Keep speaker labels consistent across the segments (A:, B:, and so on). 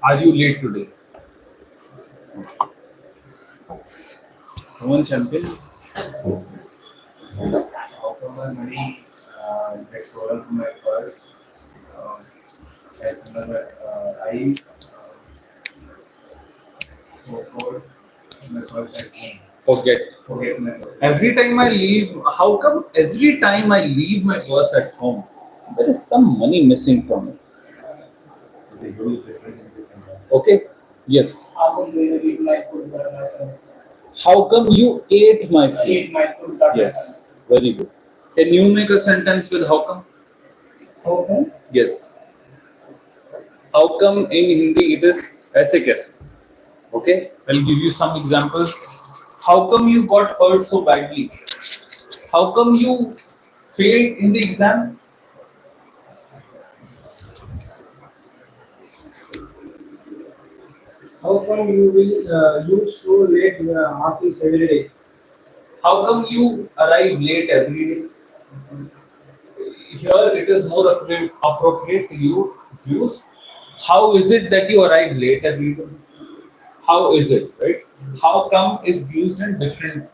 A: Are you late today? Roman champion.
B: How come my money gets stolen from my purse? As well as I forgot my purse at home. Forget my purse.
A: Every time I leave, how come every time I leave my purse at home, there is some money missing from it?
B: The huge difference in between them.
A: Okay. Yes.
C: How come you eat my food but my friends?
A: How come you ate my food?
C: Eat my food but
A: Yes. Very good. Can you make a sentence with how come?
C: how come?
A: Yes. How come in Hindi it is ऐसे कैसे? Okay. I'll give you some examples. How come you got hurt so badly? How come you failed in the exam?
C: How come you will you so late office every day?
A: How come you arrive late every day? Here it is more appropriate to you use how is it that you arrive late every day? How is it, right? How come is used in different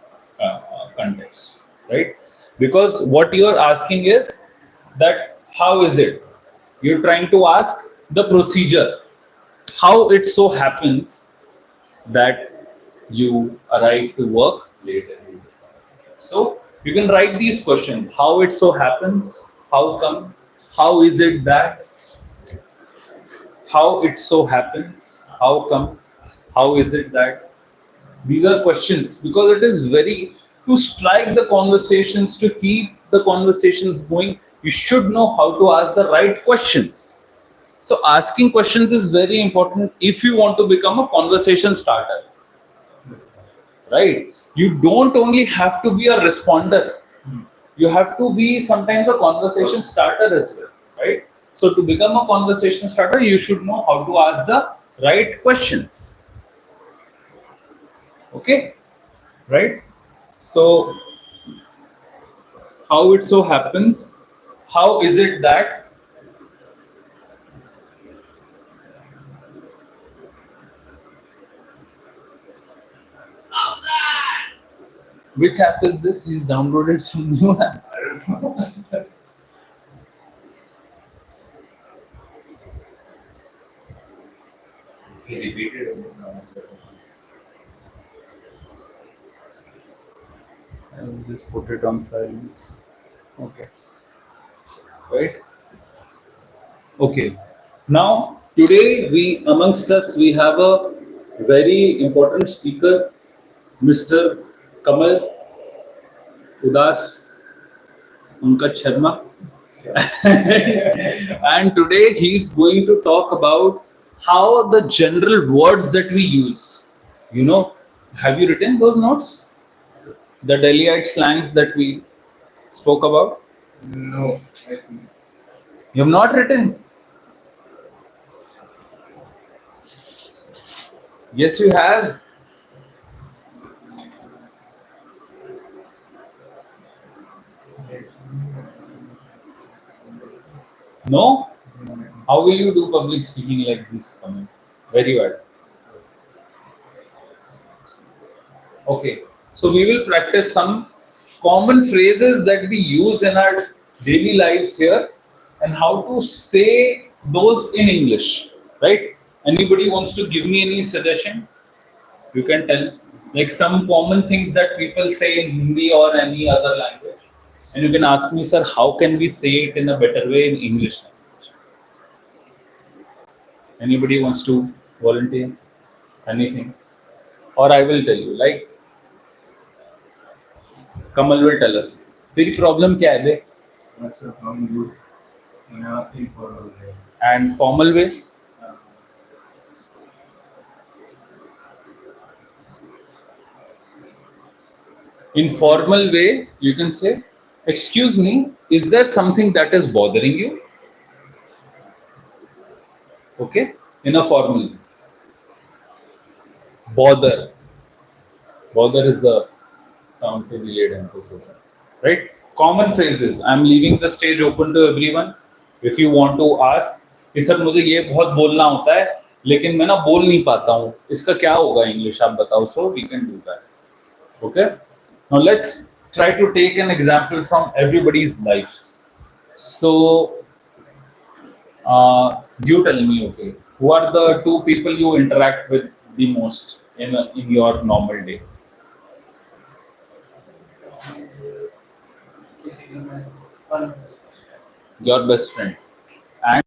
A: contexts, right? Because what you are asking is that how is it? You're trying to ask the procedure. How it so happens that you arrive to work late every day. So you can write these questions. How it so happens? How come? How is it that? How it so happens? How come? How is it that? These are questions because it is very to strike the conversations, to keep the conversations going. You should know how to ask the right questions. So asking questions is very important if you want to become a conversation starter. Right? You don't only have to be a responder. You have to be sometimes a conversation starter as well. Right? So to become a conversation starter, you should know how to ask the right questions. Okay? Right? So how it so happens? How is it that? Which app is this? He's downloaded some new app.
B: I don't know. He repeated it.
A: I will just put it on silent. Okay. Right? Okay. Now, today we amongst us we have a very important speaker, Mr. Kamal Udas Pankaj Sharma. And today he is going to talk about how the general words that we use. You know, have you written those notes? The Delhiite slangs that we spoke about?
B: No.
A: You have not written? Yes, you have. No? How will you do public speaking like this? Coming very bad. Okay, so we will practice some common phrases that we use in our daily lives here and how to say those in English, right? Anybody wants to give me any suggestion? You can tell, like some common things that people say in Hindi or any other language. And you can ask me, sir, how can we say it in a better way in English language? Anybody wants to volunteer? Anything? Or I will tell you, like Kamal will tell us. तेरी problem क्या है बे?
B: That's a from good in a informal way.
A: And formal way? In formal way, you can say, excuse me, is there something that is bothering you? Okay? In a formal way. Bother. Bother is the term to be laid emphasis on. Right? Common phrases. I'm leaving the stage open to everyone. If you want to ask, कि sir मुझे ये बहुत बोलना होता है लेकिन मैं ना बोल नहीं पाता हूँ, इसका क्या होगा इंग्लिश आप बताओ, so we can do that. Okay, now let's try to take an example from everybody's life. So you tell me, okay, who are the two people you interact with the most in your normal day? Your best friend. And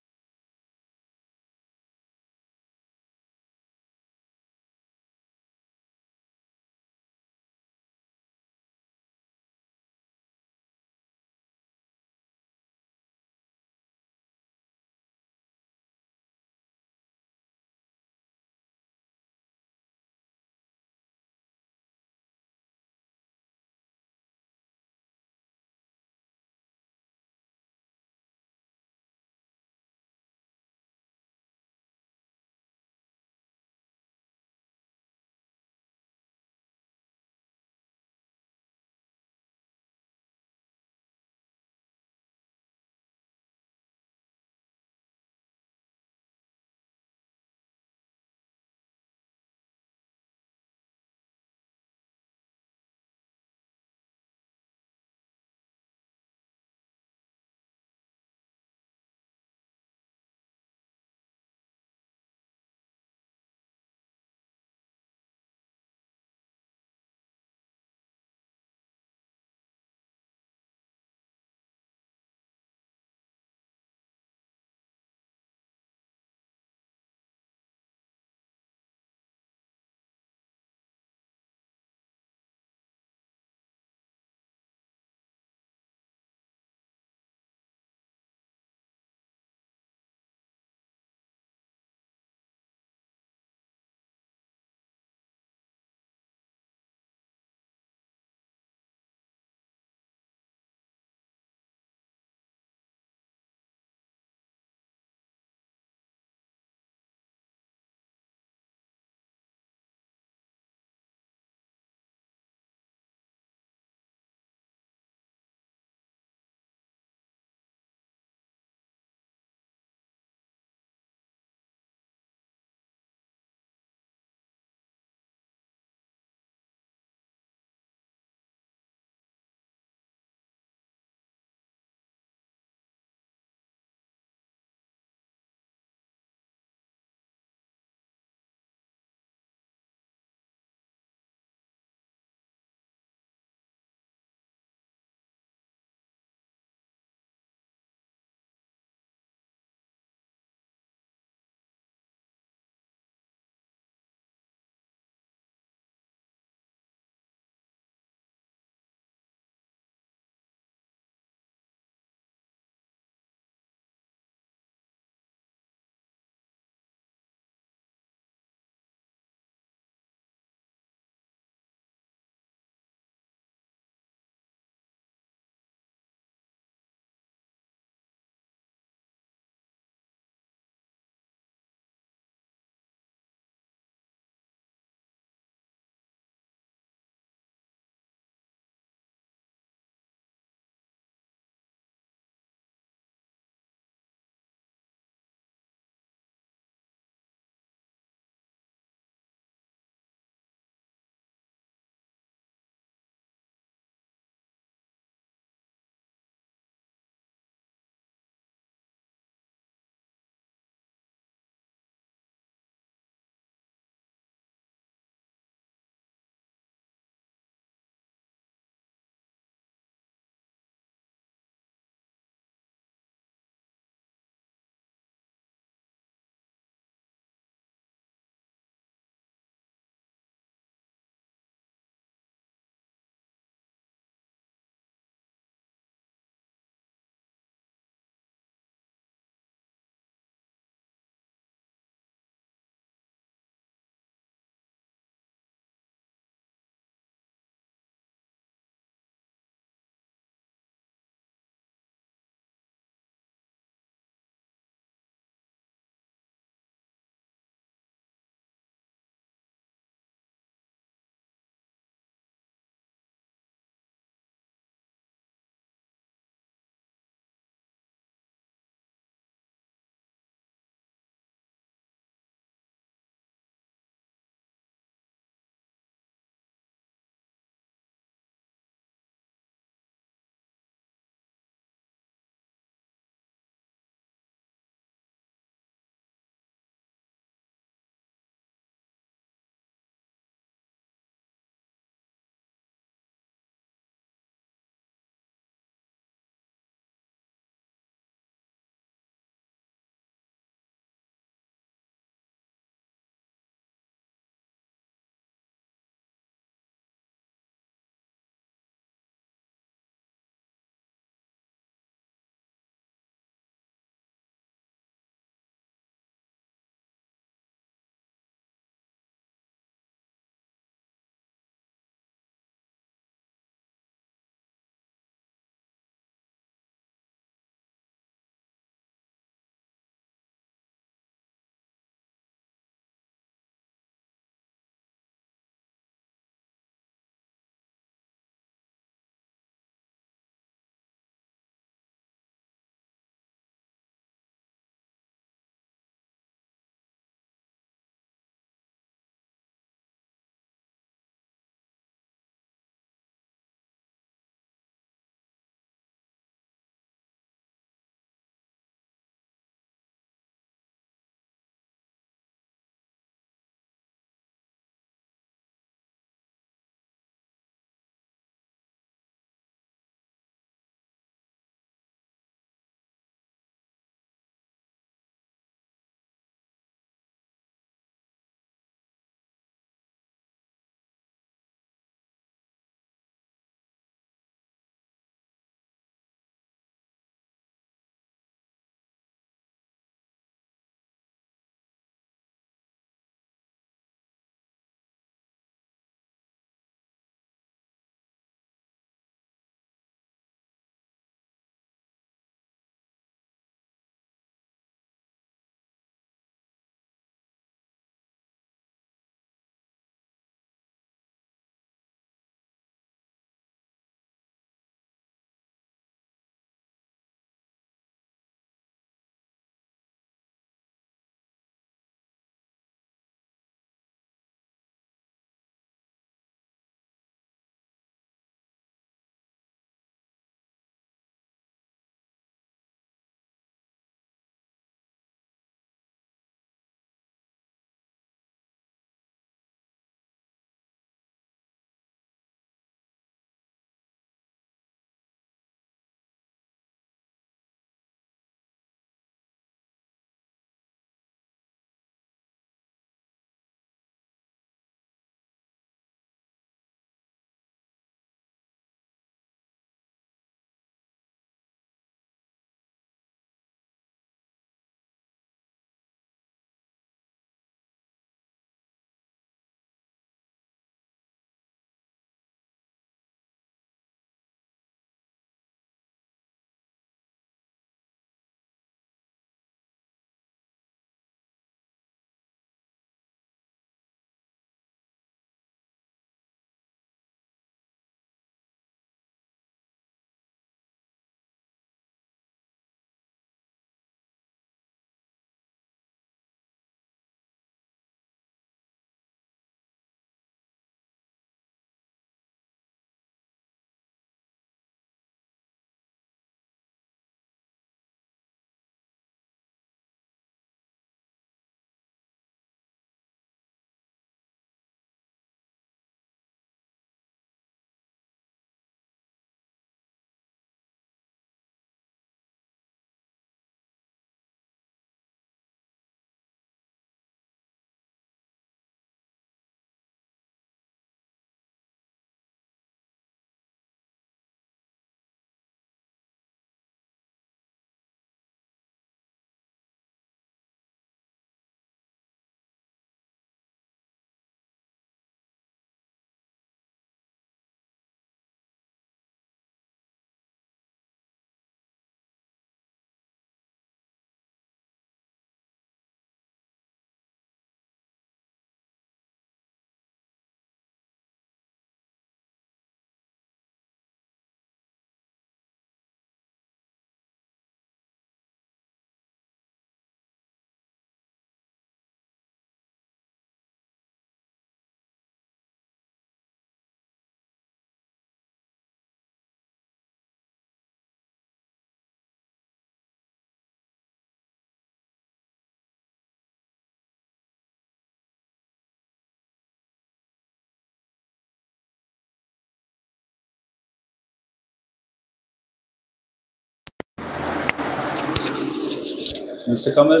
A: Mr. Kamal,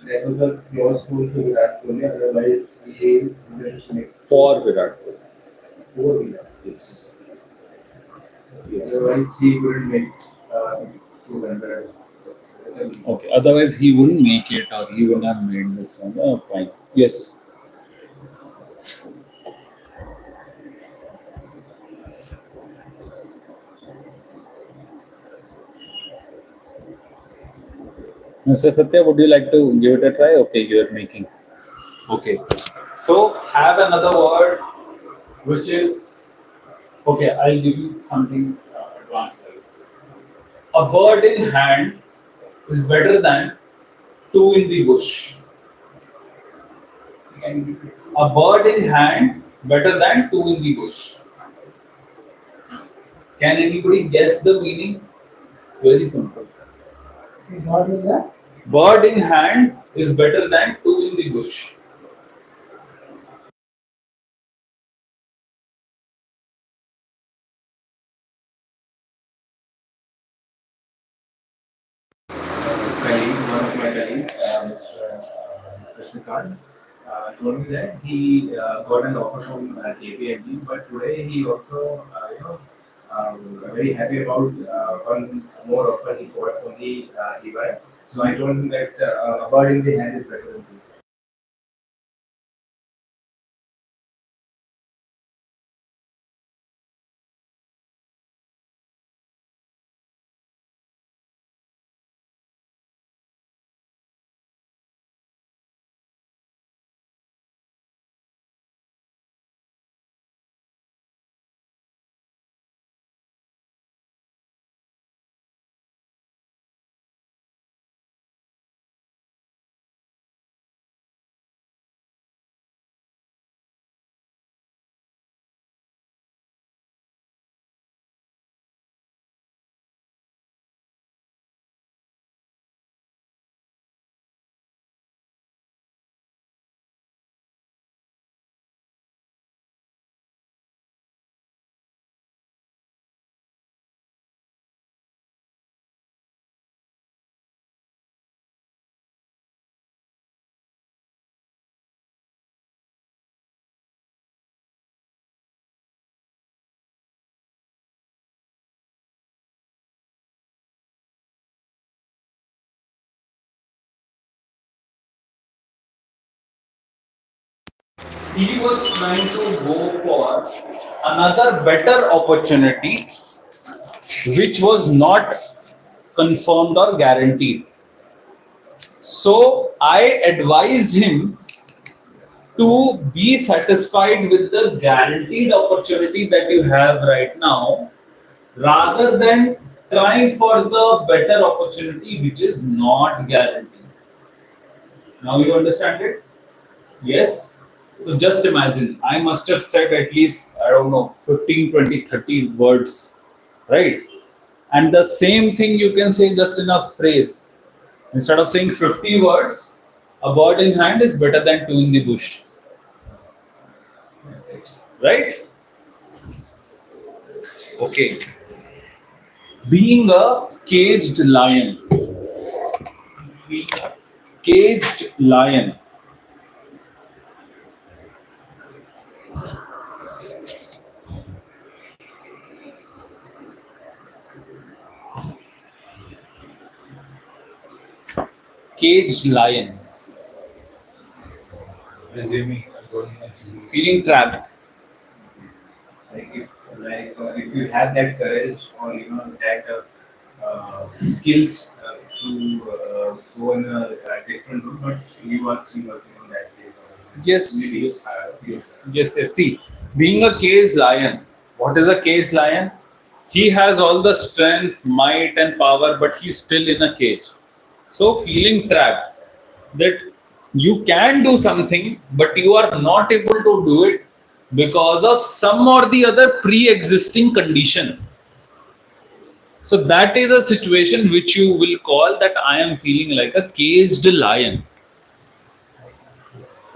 B: That was a close call to Virat Kohli, otherwise he wouldn't make
A: for Virat Kohli.
B: four winners.
A: Yes. Yes.
B: Otherwise he wouldn't make 200.
A: Okay. Otherwise, he wouldn't make it, or he wouldn't have made this one. Oh, fine. Yes. Mr. Satya, would you like to give it a try? Okay, you are making. Okay. So have another word, which is okay. I'll give you something advanced. A bird in hand is better than two in the bush. A bird in hand better than two in the bush. Can anybody guess the meaning? It's very simple.
C: God in the
A: Bird in hand is better than two in the bush.
B: Colleague, one of my colleagues, Mr. Krishnakant, told me that he got an offer from KPMG, but today he also, very happy about one more offer he got from the EY. So I told him that a bird in the hand is better than two.
A: He was trying to go for another better opportunity, which was not confirmed or guaranteed. So I advised him to be satisfied with the guaranteed opportunity that you have right now rather than trying for the better opportunity which is not guaranteed. Now you understand it? Yes. So just imagine, I must have said at least, I don't know, 15, 20, 30 words, right? And the same thing you can say just in a phrase. Instead of saying 50 words, a bird in hand is better than two in the bush, right? Okay. Being a caged lion. Being a caged lion. Caged lion.
B: Resuming,
A: Feeling trapped.
B: if you have that courage or that skills to go in a different route, but you are still working on that same
A: Yes,
B: maybe
A: yes, yes. See, being a caged lion, what is a caged lion? He has all the strength, might, and power, but he's still in a cage. So, feeling trapped that you can do something, but you are not able to do it because of some or the other pre existing condition. So, that is a situation which you will call that I am feeling like a caged lion,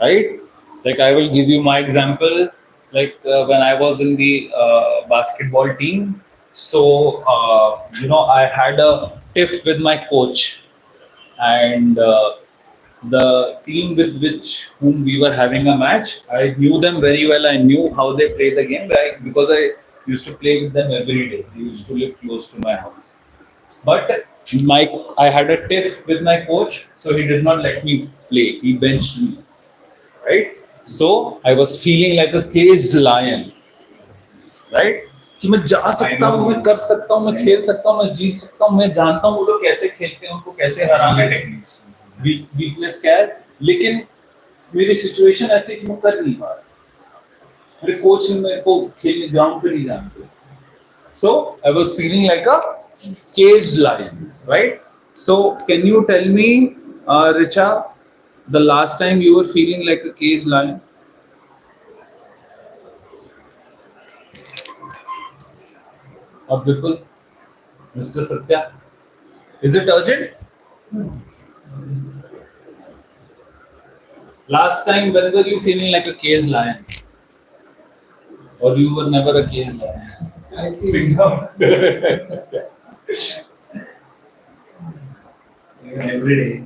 A: right? Like I will give you my example. Like when I was in the basketball team, so I had a tiff with my coach, and the team with which whom we were having a match, I knew them very well. I knew how they play the game, right? Because I used to play with them every day. They used to live close to my house. But I had a tiff with my coach, so he did not let me play. He benched me, right? So I was feeling like a caged lion, right? कि मैं जा सकता हूँ, मैं कर सकता हूँ, मैं खेल सकता हूँ, मैं जीत सकता हूँ, मैं जानता हूँ वो लोग कैसे खेलते हैं, उनको कैसे हराना है, वीकनेस क्या है, लेकिन मेरी सिचुएशन ऐसी कि मैं कर नहीं पा रहा, मेरे कोच मेरे को खेलने ग्राउंड पे नहीं जानते, so I was feeling like a caged lion, right? So can you tell me, Richa, the last time you were feeling like a caged lion? Or Vipul, Mr. Satya, is it urgent? Last time, when were you feeling like a caged lion? Or you were never a caged lion?
C: I
A: Sit
C: think
A: down.
B: Every day.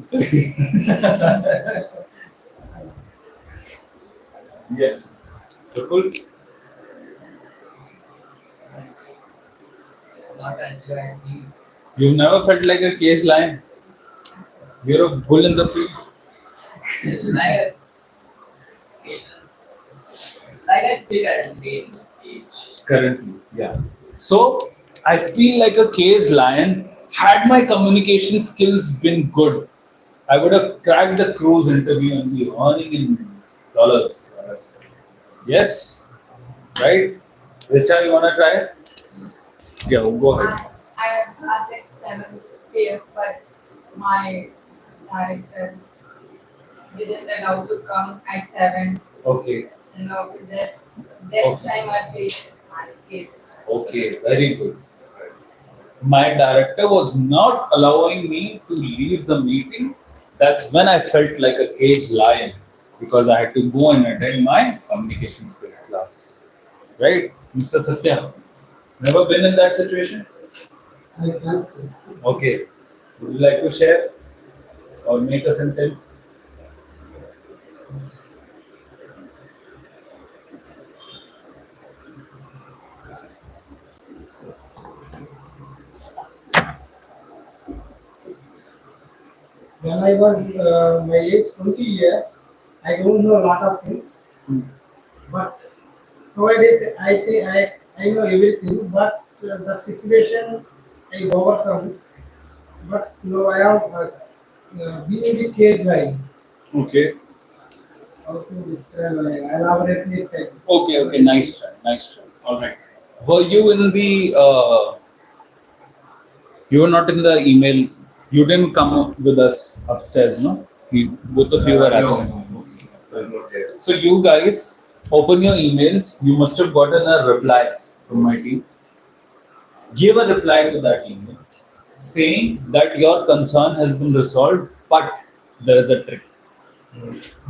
A: Yes. Vipul?
C: not until I leave.
A: You've never felt like a caged lion? You're a bull in the field?
C: Like like I feel currently in age.
A: Currently, yeah. So I feel like a caged lion. Had my communication skills been good, I would have cracked the cruise interview and be earning in dollars. Yes, right? Richa, you wanna try it? Yeah, go ahead.
D: I asked at 7 p.m., but my director didn't allow to come at 7.
A: Okay,
D: You know, that's
A: Okay.
D: time I faced my case.
A: okay, very good. My director was not allowing me to leave the meeting. That's when I felt like a caged lion because I had to go and attend my communication skills class. Right, Mr. Satya? Never been in that situation?
C: I can't say.
A: Okay. Would you like to share or make a sentence?
C: When I was my age 20 years, I don't know a lot of things. But nowadays, I think I know everything. But the situation I overcome. But no, I am being the case line.
A: Okay.
C: How to describe? I elaborately tell.
A: Okay, okay, nice try, nice try. All right. Were you in the, you were not in the email, you didn't come with us upstairs, no? Both of you were absent. So you guys open your emails. You must have gotten a reply from my team. Give a reply to that email saying that your concern has been resolved, but there is a trick.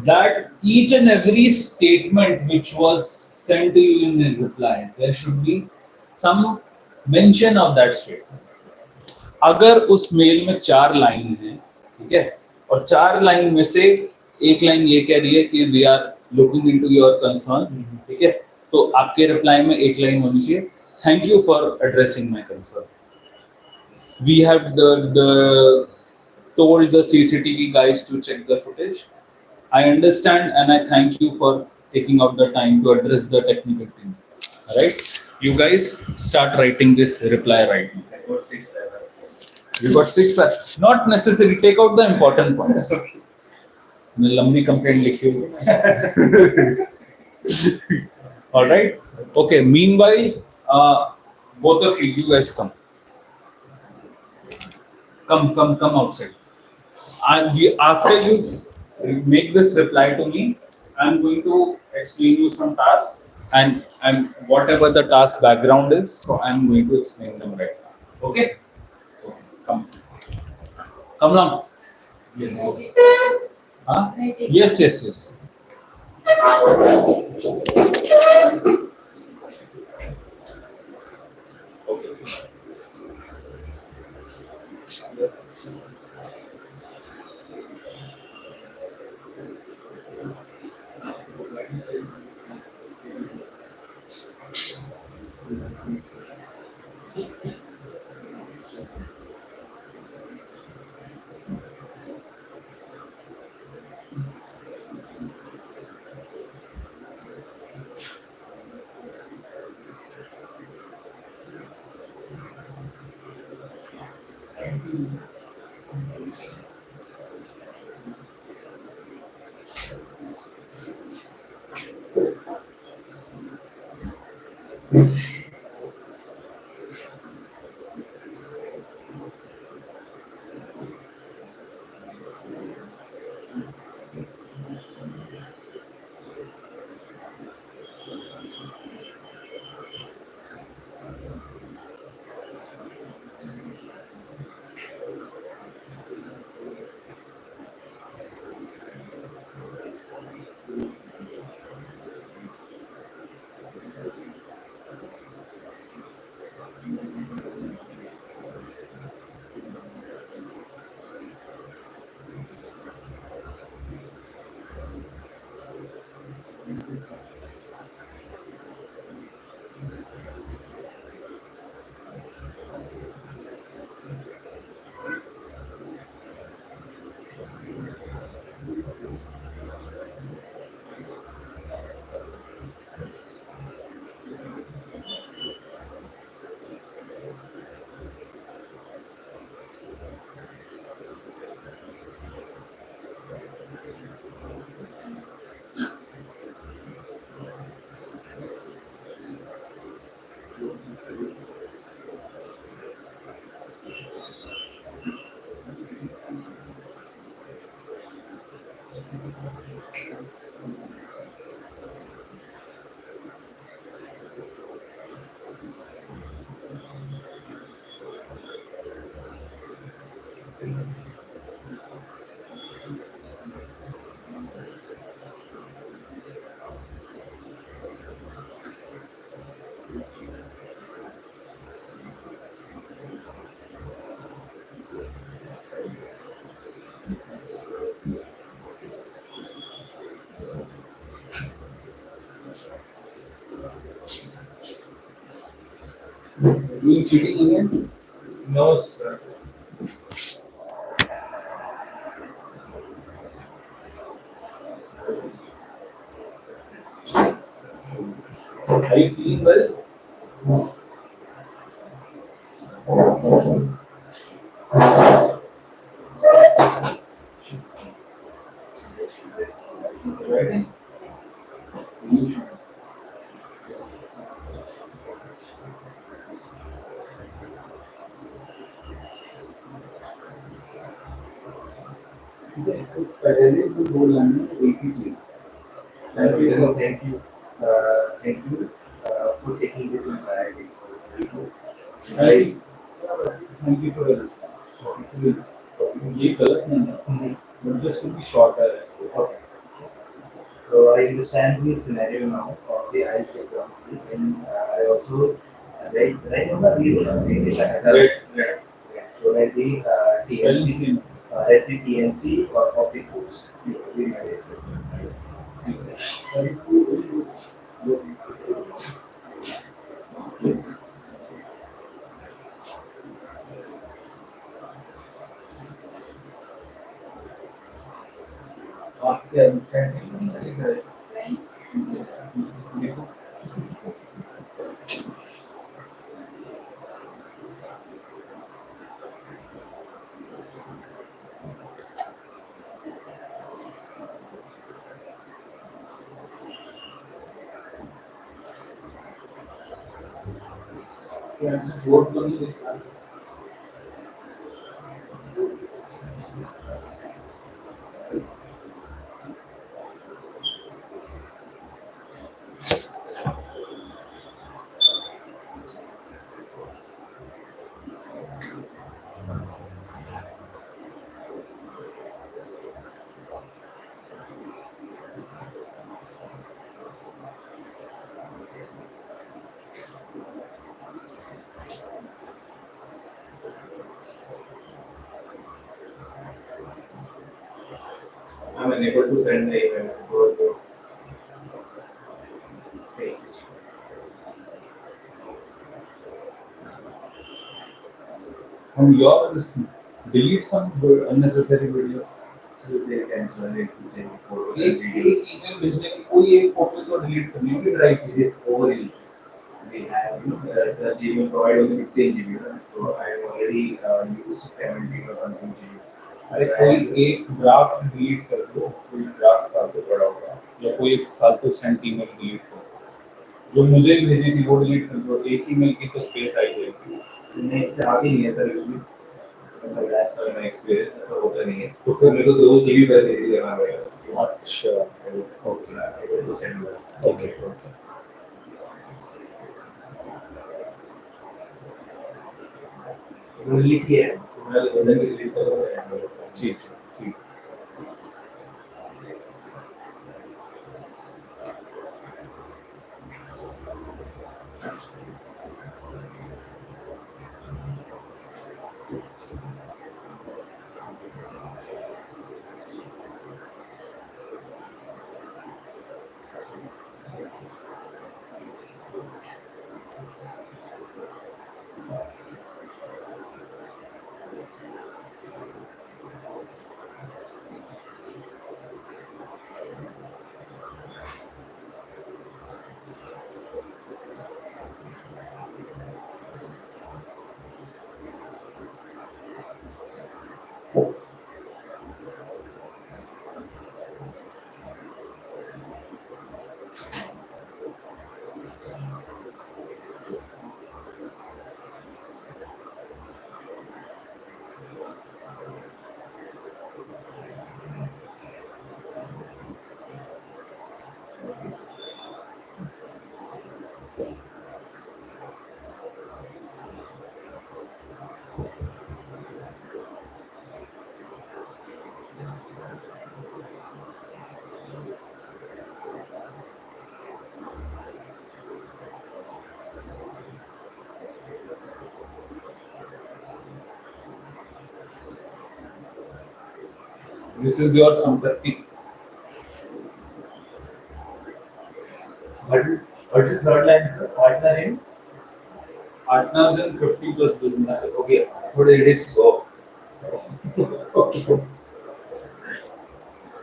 A: That each and every statement which was sent to you in the reply, there should be some mention of that statement. अगर उस mail में 4 line है, ठीक है, और 4 line में से एक लाइन ये कह रही है कि we are looking into your concern, ठीक है, तो आपके रिप्लाई में एक लाइन होनी चाहिए, thank you for addressing my concern. We have told the CCTV guys to check the footage. I understand and I thank you for taking out the time to address the technical team. Alright? You guys start writing this reply right now.
B: I got 6 levels.
A: You got 6 pages. Not necessary. Take out the important points. मैं लंबी complaint लिखी होगी. Alright? Okay. Meanwhile, both of you guys come. Come outside. And after you make this reply to me, I'm going to explain you some tasks and whatever the task background is, so I'm going to explain them right now. Okay? Come. Come now. Yes. Huh? Yes. Okay. Doing cheating again?
B: No, sir.
A: Are you feeling well? Ready? You should. पहले से बोल रहे हैं एक ही चीज
B: Thank you. Thank you for taking this priority.
A: Right. Thank you for your response. Actually, ये गलत नहीं है but just to be shorter.
B: Okay. So I understand the scenario now of the IELTS exam, and I also right now the English I had
A: Right.
B: yeah. So at the
A: Spelling
B: TNC,
A: same.
B: at the TNC of the course, we managed it.
A: Yes. आपके chatting नहीं चलेगा देखो यहाँ से board तो नहीं देखा
B: I'm unable to send the email because of space issue.
A: From your this, delete some unnecessary video.
B: So they can send it to say photo and
A: एक
B: video.
A: एक email भेजने की कोई एक फोटो को delete करनी होगी ड्राइव
B: It
A: से.
B: is over easy. We have, the Gmail provide only 15 GB, so I have already used 17 or something GB.
A: अरे कोई एक ड्राफ्ट डिलीट कर दो, कोई ड्राफ्ट फालतू पड़ा होगा या कोई एक फालतू सेंट ईमेल डिलीट करो. जो मुझे भेजी थी वो डिलीट कर दो. एक ईमेल की तो स्पेस आई जाएगी.
B: नहीं चाहती नहीं है सर इसमें, मतलब एज पर माई एक्सपीरियंस ऐसा होता नहीं है.
A: तो फिर
B: मेरे को 2 GB पहले दे देना पड़ेगा.
A: अच्छा, ओके ओके.
B: डिलीट किया है, मैं उधर भी डिलीट करूँगा.
A: ठीक ठीक. This is your Sampatti.
B: What is the third line, sir? Partner in?
A: Partners in 50 plus businesses.
B: Okay, what it is so. Okay.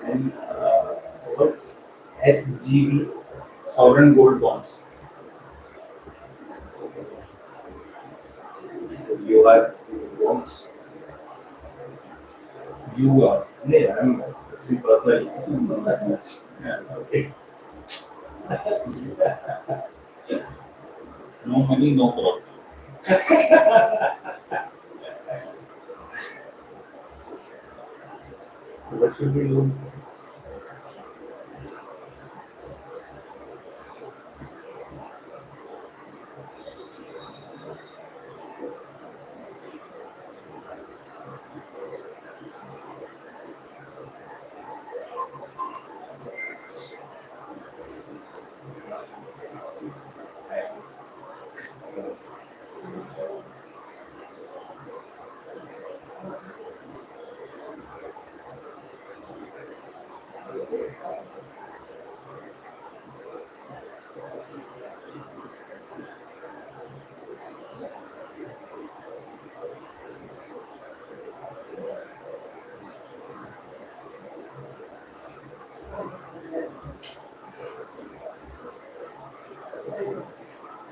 B: And what's SGB?
A: Sovereign gold bonds.
B: So you are bonds.
A: You are.
B: Yeah, I'm see personally.
A: Not that much.
B: Yeah, okay.
A: No money, no problem.
B: So what should we do?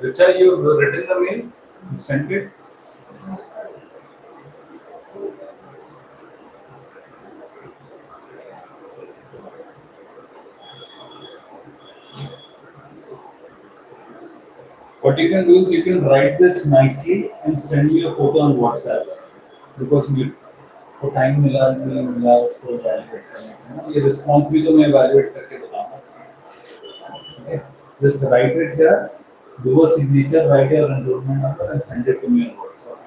A: Richa, you've written the mail? You sent it? What you can do is you can write this nicely and send me a photo on WhatsApp because we को time मिला नहीं मिला उसको evaluate करने का ना. ये response भी तो मैं evaluate करके बताऊंगा. Okay, just write it here, do a signature, write your enrollment number and send it to me on WhatsApp.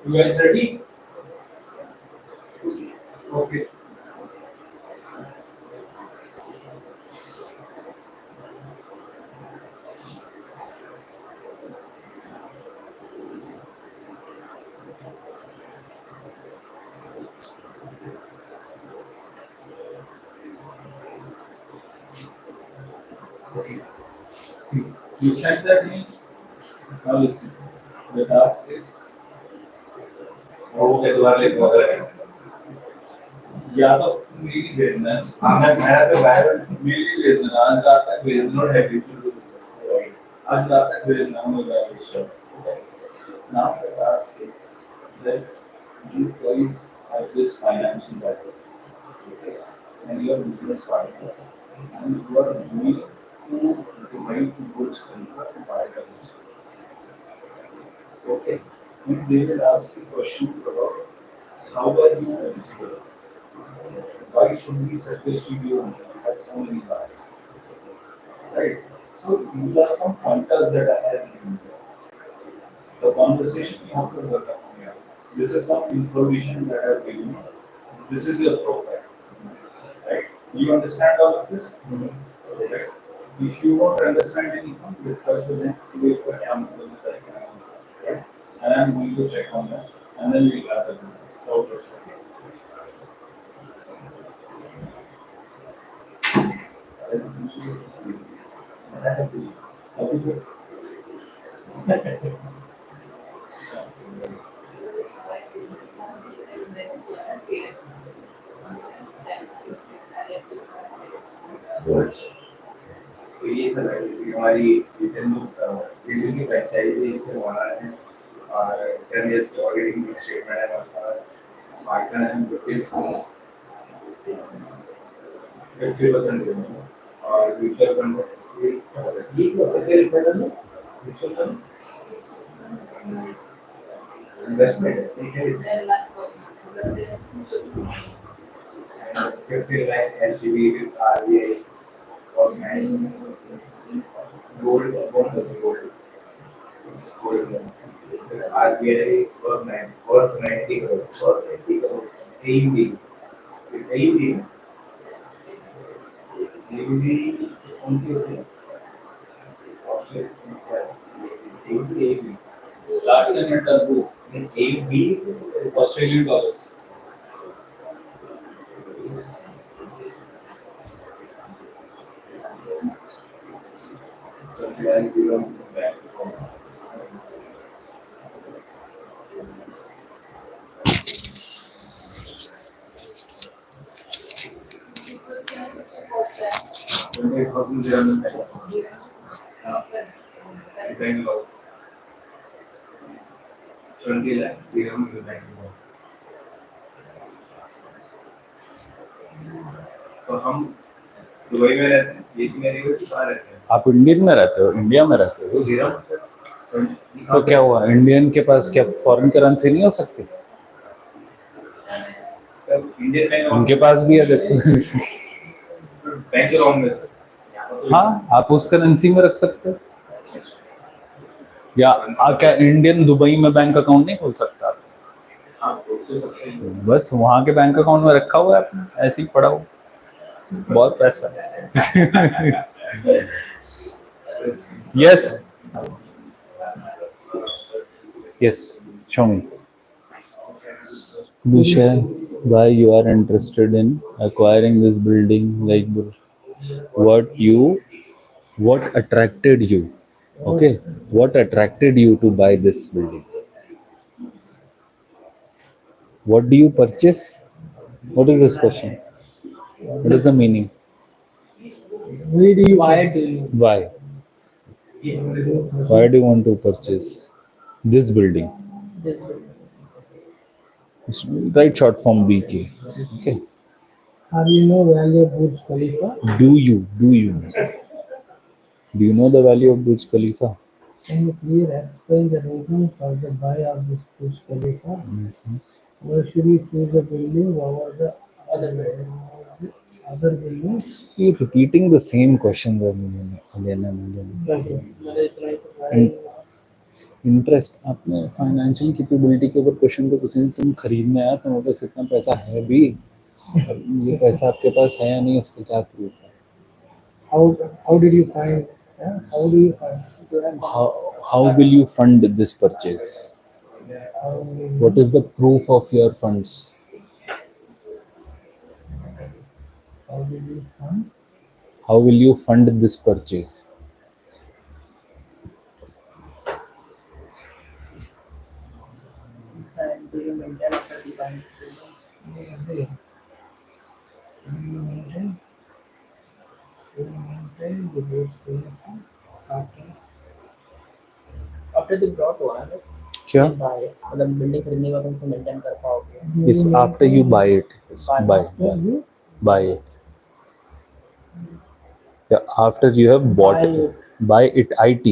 A: You guys ready? Okay. Okay. See, you said that in. Now listen. The task is. वो के द्वारा लिखवा रहे हैं या तो मेरी भेजना मैं तो वायरल मेरी भेजना आज रात तक भेजना और हैवी शुरू आज रात तक भेजना होगा now the task is that you guys have this financial background okay and your business partners and you are doing to provide to goods to buy the goods okay if they will ask you questions about how are you eligible why should we suggest to you have so many buyers? Right? So these are some pointers that I have given you. The conversation you have to work on here. This is some information that I have given you. This is your profile. Right? You understand all of this? Right. If you don't understand anything, discuss with them. Today's the camp. Right? And I'm going to check on that. And then we'll have the business. Okay.
D: Yes.
B: तो ये सब है जैसे हमारी building की franchise से हमारा है और 10 years की ऑडिटिंग स्टेटमेंट है हमारे पास पार्टनर है 50% और mutual fund mutual fund investment ठीक है
D: Then like but then who should be
B: 50 lakh LGB RBI और gold gold RBI worth 90 crore AED AED AED कौन सी होती है Australia
A: Large and turbo,
B: AED
A: Australian dollars.
B: तो हम दुबई में रहते हैं देश में रहते हैं कहाँ रहते हैं
A: आप इंडियन में रहते हो इंडिया में रहते हो
B: दिरहम
A: तो क्या हुआ इंडियन के पास क्या फॉरेन करेंसी नहीं हो सकती
B: इंडियन बैंक
A: उनके पास भी है देखो
B: बैंक अकाउंट में सर
A: हाँ आप उस करेंसी में रख सकते हो या क्या इंडियन दुबई में बैंक अकाउंट नहीं खोल सकता आप?
B: आप तो सकते हैं
A: बस वहाँ के बैंक अकाउंट में रखा हुआ है आपने ऐसे ही पड़ा हुआ बहुत पैसा है yes yes show me Disha, why you are interested in acquiring this building like what attracted you okay what attracted you to buy this building what do you purchase what is this question what is the meaning
C: Why do you?
A: why do you want to purchase this building
C: This building?
A: It's right short form BK okay
C: Have you know value of Burj Khalifa?
A: do you know the value of Burj Khalifa
C: Can you clearly explain the reason for the buy of this Burj Khalifa? Why should you choose a building over the other buildings?
A: you're repeating the same questions again and again interest आपने financial capability के ऊपर question पे पूछे तुम खरीदने आया तुम्हारे पास इतना पैसा है भी और ये पैसा आपके पास है या नहीं इसका क्या प्रूफ है
C: How did you find? How do you find?
A: how will you fund this purchase
C: How
A: what is the proof of your funds
C: did you find?
A: How will you fund this purchase?
E: And do you maintain after the buying? After the brought हुआ है
A: क्या?
E: buy मतलब building खरीदने के बाद उनको maintain कर पाओगे
A: Yes, after you buy it. Yes, buy it. Yeah, after you have bought it. Buy it. IT.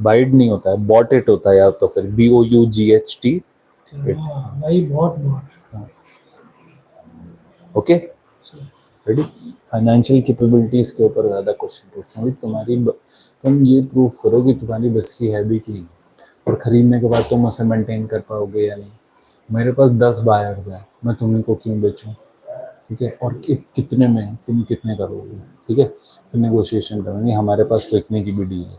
A: Buy it नहीं होता है, bought it होता है, या तो फिर BOUGHT.
C: भाई बहुत
A: ओके, रेडी? फाइनेंशियल कैपेबिलिटीज के ऊपर ज़्यादा क्वेश्चन पूछते हैं। तुम ये प्रूफ करो कि तुम्हारी बस की है भी कि नहीं, और खरीदने के बाद तुम उसे मेंटेन कर पाओगे या नहीं। मेरे पास 10 बायर्स हैं, मैं तुम्हें को क्यों बेचूं? ठीक है, और कितने में तुम कितने करोगे? ठीक है, फिर नेगोशिएशन करेंगे। हमारे पास बिकने की भी डील है,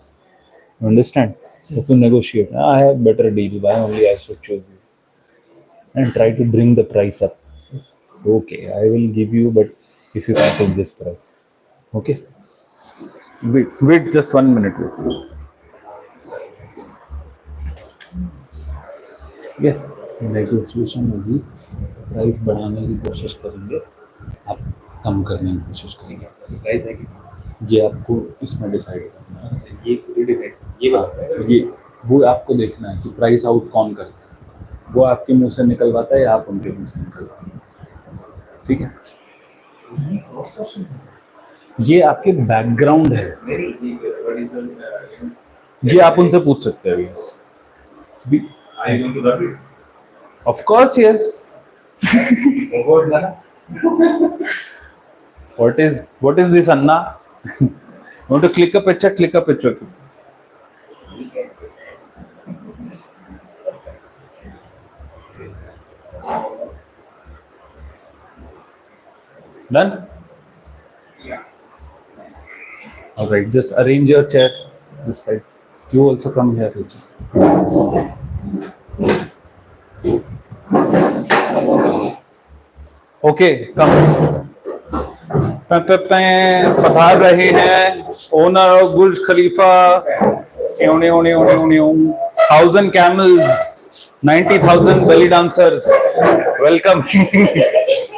A: अंडरस्टैंड? तो फिर negotiate, I have better deal, why only I should choose you and try to bring the price up. Okay, I will give you, but if you can't take this price, okay? Wait, just 1 minute. Yeah, negotiation होगी, price बढ़ाने की कोशिश करेंगे, आप कम करने की कोशिश करेंगे.
B: प्राइस है कि
A: ये आपको इसमें डिसाइड करना है.
B: ये डिसाइड
A: ये वो आपको देखना है कि प्राइस आउट कौन करता है, वो आपके मुंह से निकलवाता है या आप उनके मुंह से निकलवाते हैं. ठीक है, ये आपके बैकग्राउंड है, ये आप उनसे पूछ सकते हो. Yes, of course, yes. what is this, Anna? Want to click a picture. Done?
B: Yeah.
A: All right, just arrange your chair this side. You also come here, Rachel. Okay, come. पधार रहे हैं owner of Burj Khalifa. 1000 camels, 90,000 belly dancers. Welcome.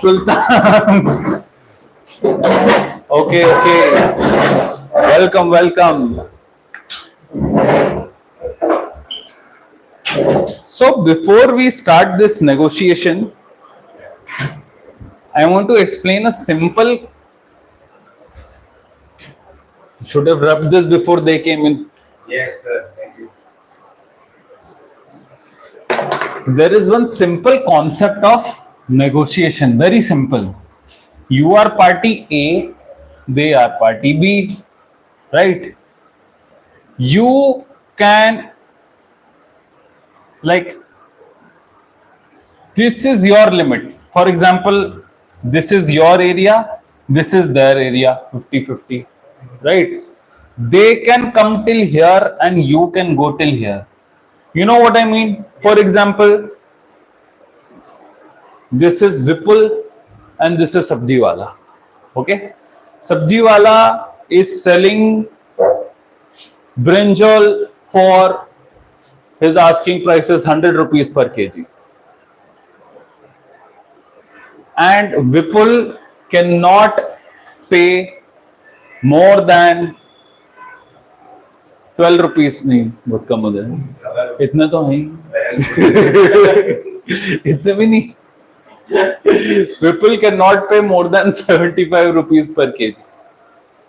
A: Sultan. Okay. Welcome. So before we start this negotiation, I want to explain a simple. Should have rubbed this before they came in.
B: Yes, sir. Thank you.
A: There is one simple concept of negotiation, very simple. You are party A, they are party B, right? You can, like, this is your limit. For example, this is your area, this is their area, 50-50, right? They can come till here and you can go till here. You know what I mean? For example, this is Vipul and this is Sabji Wala. Okay, Sabji Wala is selling brinjal for his asking price is 100 rupees per kg, and Vipul cannot pay more than 12 rupees. नहीं, बहुत कम हो जाए, इतने तो है इतने भी नहीं. People cannot pay more than 75 rupees per kg.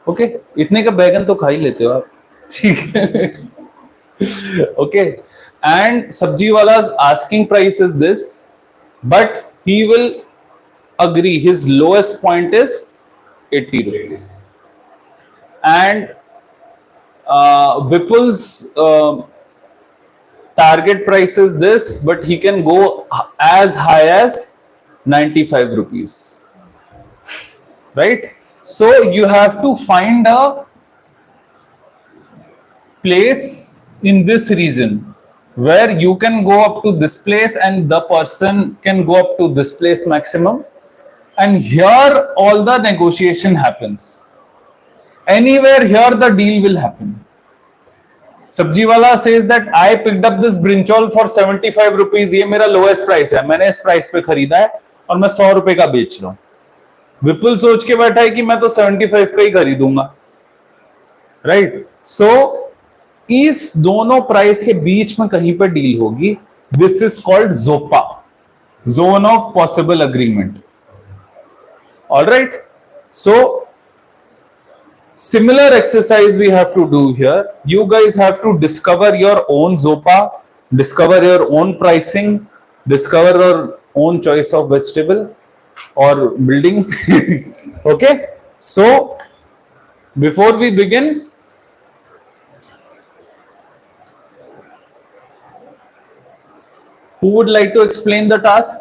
A: Okay, इतने का बैगन तो खा ही लेते हो आप, ठीक है? Okay, and sabji wala's asking price is this, but he will agree his lowest point is 80 rupees, and Vipul's target price is this, but he can go as high as 95 rupees, right? So you have to find a place in this region where you can go up to this place and the person can go up to this place maximum, and here all the negotiation happens. Anywhere here the deal will happen. सब्जी वाला says that I picked up this brinjal for 75 rupees. ये मेरा lowest price है, मैंने इस price पे खरीदा है और मैं 100 रुपए का बेच रहा हूँ. विपुल सोच के बैठा है कि मैं तो 75 का ही खरीदूंगा, राइट? सो इस दोनों प्राइस के बीच में कहीं पर डील होगी. This is called ZOPA, zone of possible agreement. All right, so similar exercise we have to do here. You guys have to discover your own zopa, discover your own pricing, discover your own choice of vegetable or building. Okay, so before we begin, who would like to explain the task?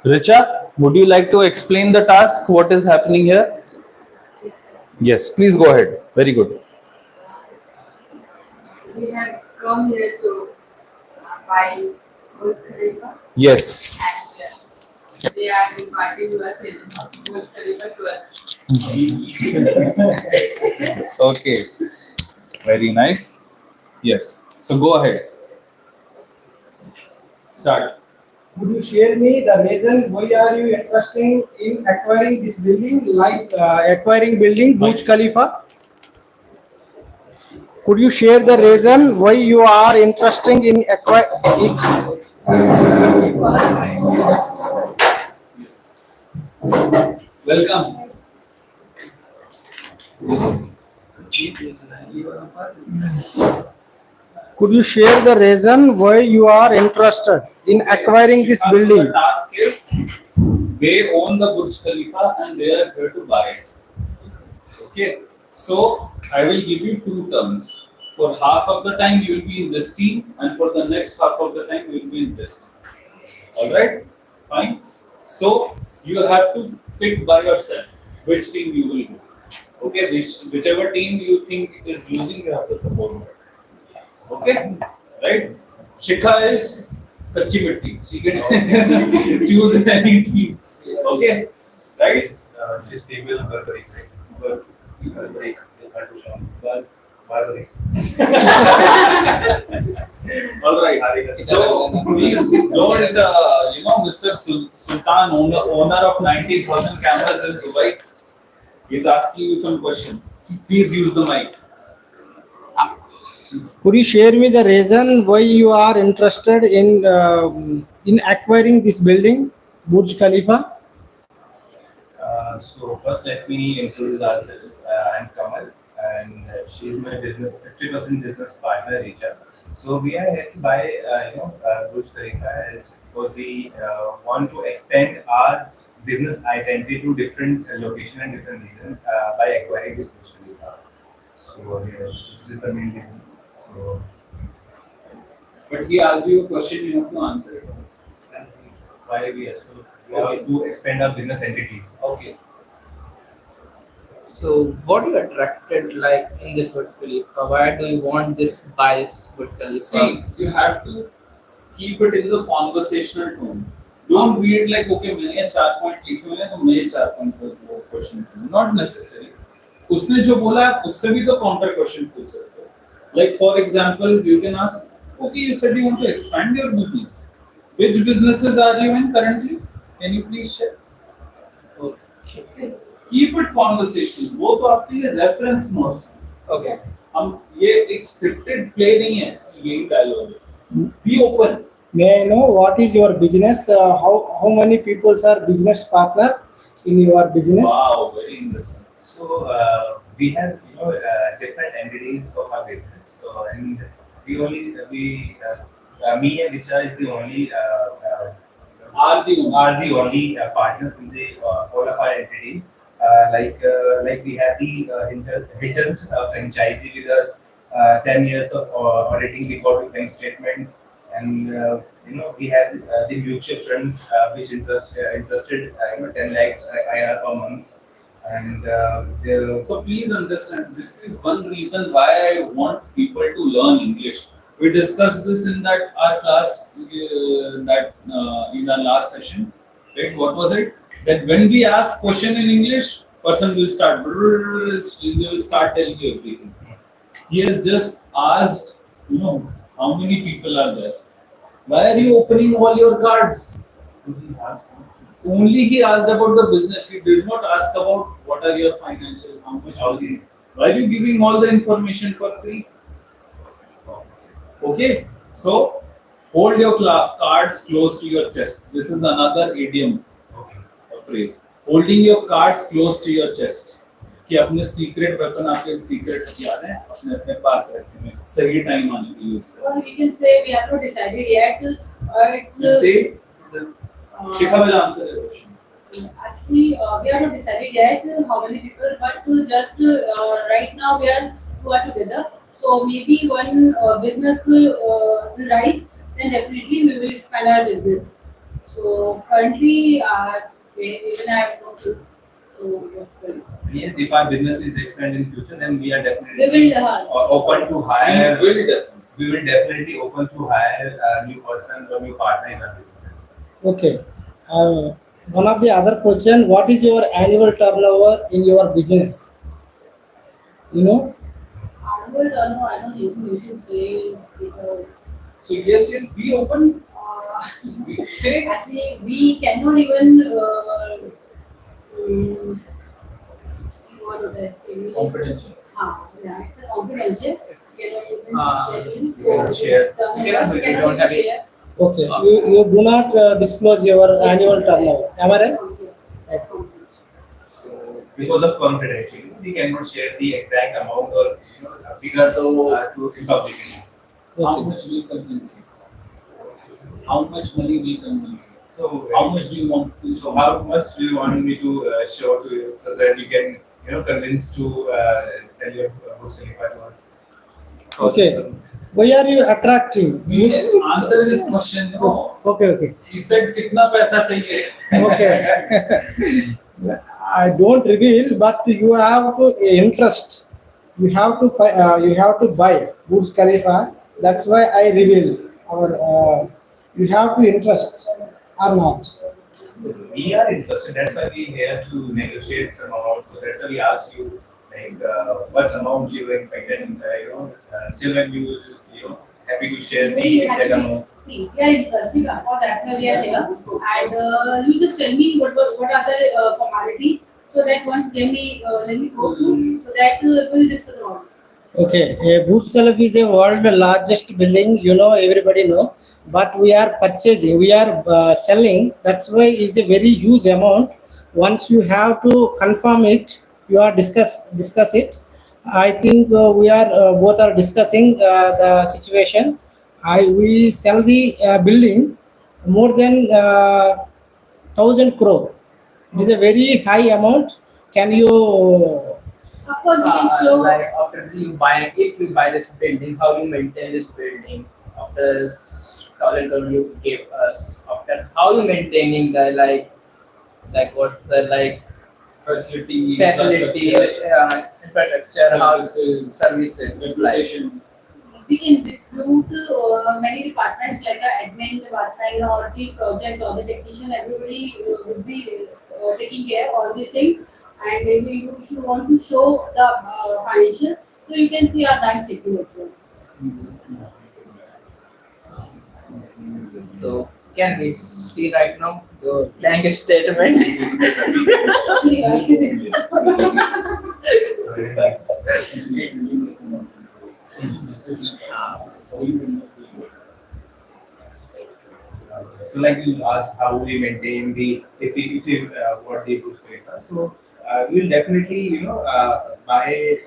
A: Richa, would you like to explain the task? What is happening here?
D: Yes, sir.
A: Yes, please go ahead. Very good.
D: We have come here to buy Burj Khalifa,
A: Yes.
D: and they are inviting us in Burj Khalifa to us.
A: Okay. Very nice. Yes. So go ahead. Start.
C: Would you share me the reason why are you interested in acquiring this building, like acquiring building Burj Khalifa? Could you share the reason why you are interested in acquiring?
A: Yes. Welcome.
C: Could you share the reason why you are interested in acquiring this
A: Because
C: building?
A: The task is they own the Burj Khalifa and they are here to buy it. Okay. So I will give you two terms. For half of the time you will be in this team, and for the next half of the time you will be in this team. All right. Fine. So you have to pick by yourself which team you will go. Okay. Whichever team you think is losing, you have to support it. Okay, right? Shikha is kachi mitti. She can choose any team. Okay, right?
B: She's female Burberry, right? Burberry, Burberry.
A: All right. So please don't, Mr. Sultan, owner of 90,000 cameras in Dubai, is asking you some question. Please use the mic.
C: Could you share me the reason why you are interested in acquiring this building, Burj Khalifa?
B: So first, let me introduce ourselves. I'm Kamal, and she's my 50% business partner, Richa. So we are here to buy, Burj Khalifa because we want to expand our business identity to different location and different region by acquiring this Burj Khalifa. So this is the main reason. So,
A: But he asked you a question, you have to answer it.
B: why we have to expand our business entities.
A: Okay.
E: So, what you attracted like in this Burj Khalifa? Why do you want this buy this Burj Khalifa?
A: See, you have to keep it in the conversational tone. Don't read like, okay, मैंने 4 point लिखे हुए हैं तो मैं 4 point वो question. Not necessary. उसने जो बोला आप उससे भी तो counter question पूछ सकते हो. Like for example, you can ask, okay, you said you want to expand your business. Which businesses are you in currently? Can you please share?
E: Okay.
A: Keep it conversational. वो तो आपके लिए reference notes हैं. Okay. हम ये एक scripted play नहीं है. यही dialogue है. Be open.
C: May I know what is your business? How many people are business partners in your business?
A: Wow, very interesting.
B: So we have different entities of our business. So and me and Richa is the only
A: Are the
B: only partners in the all of our entities. Like we have the Hilton's franchisee with us, 10 years of auditing record bank statements, and we have the mutual funds which interested 10 lakhs IR per month, and
A: So please understand, this is one reason why I want people to learn English. We discussed this in that our class in our last session, right? What was it? That when we ask question in English, person will start, they will start telling you everything. He has just asked, how many people are there? Why are you opening all your cards? Only he asked about the business. He did not ask about what are your financial, how much are you. Why are you giving all the information for free? Okay, so hold your cards close to your chest. This is another idiom, a phrase. Holding your cards close to your chest. कि अपने secret weapon आपके secret याद है अपने अपने पास रखने में सही टाइम आने के लिए यूज करो.
D: Or we can say we have not decided yet. It's
A: You say Shikha will answer the question.
D: actually we are not decided yet how many people, but just right now we are two are together. So maybe one business will rise, then definitely we will expand our business. So currently, even I have no clue. So what's the
B: Yes, if our business is expanded in future, then we are
D: we
B: definitely
D: will
B: open to
A: We
B: hire.
A: will definitely.
B: We will definitely open to hire a new person or new partner in our business.
C: Okay. One of the other question: what is your annual turnover in your business? You know?
D: annual turnover. I don't know. You should say because.
A: So yes, be open.
D: Uh,
A: We say
D: Actually, we cannot even what is this?
A: confidential.
D: Yeah, it's a confidential. We cannot even tell you.
B: We cannot share.
D: We
B: We
D: cannot
B: don't
D: even
B: have it.
D: share.
C: Okay. You do not disclose your annual turnover. Am I right?
D: Yes, that's confidential.
B: So because of confidentiality, we cannot share the exact amount or figure to the public.
A: How
C: Okay.
A: much will convince you? How much money will convince you?
B: So
A: How much do you want to
B: So how much do you want me to show to you so that you can convince to sell your books to us?
C: Okay. Why are you attracting?
A: We answer this question. No.
C: Okay. Okay.
A: He said कितना पैसा चाहिए?
C: Okay. I don't reveal, but you have to interest. You have to buy Burj Khalifa. That's why I reveal. You have to interest or not.
B: We are interested. That's why we here to negotiate some amount. So that's why we ask you like what amount you expect, and till when you will happy to share the
D: See,
B: exact
D: actually,
B: amount.
D: see, we are interested. That's why we are here. And you just tell me what are the formalities, so that once let me go through, so that we'll discuss about it.
C: Okay, Burj Khalifa is the world largest building. You know, everybody know. But we are purchasing, we are selling. That's why it's a very huge amount. Once you have to confirm it, you are discuss it. I think we are both are discussing the situation. I we sell the building more than 1,000 crore. It is a very high amount. Can you?
D: Of course, we can show.
E: Like after you buy, if you buy this building, how you maintain this building after thousand crore you gave us. After how you maintaining the like what's the like
A: Facility,
E: facility, infrastructure, how services like.
A: reputation.
D: We can recruit many departments like the admin department or the project or the technician. Everybody would be taking care of all these things. And if you want to show the financial, so you can see our bank statement as well.
E: So can we see right now the bank statement?
B: So like you asked how we maintain the if what they do paper. So we will definitely buy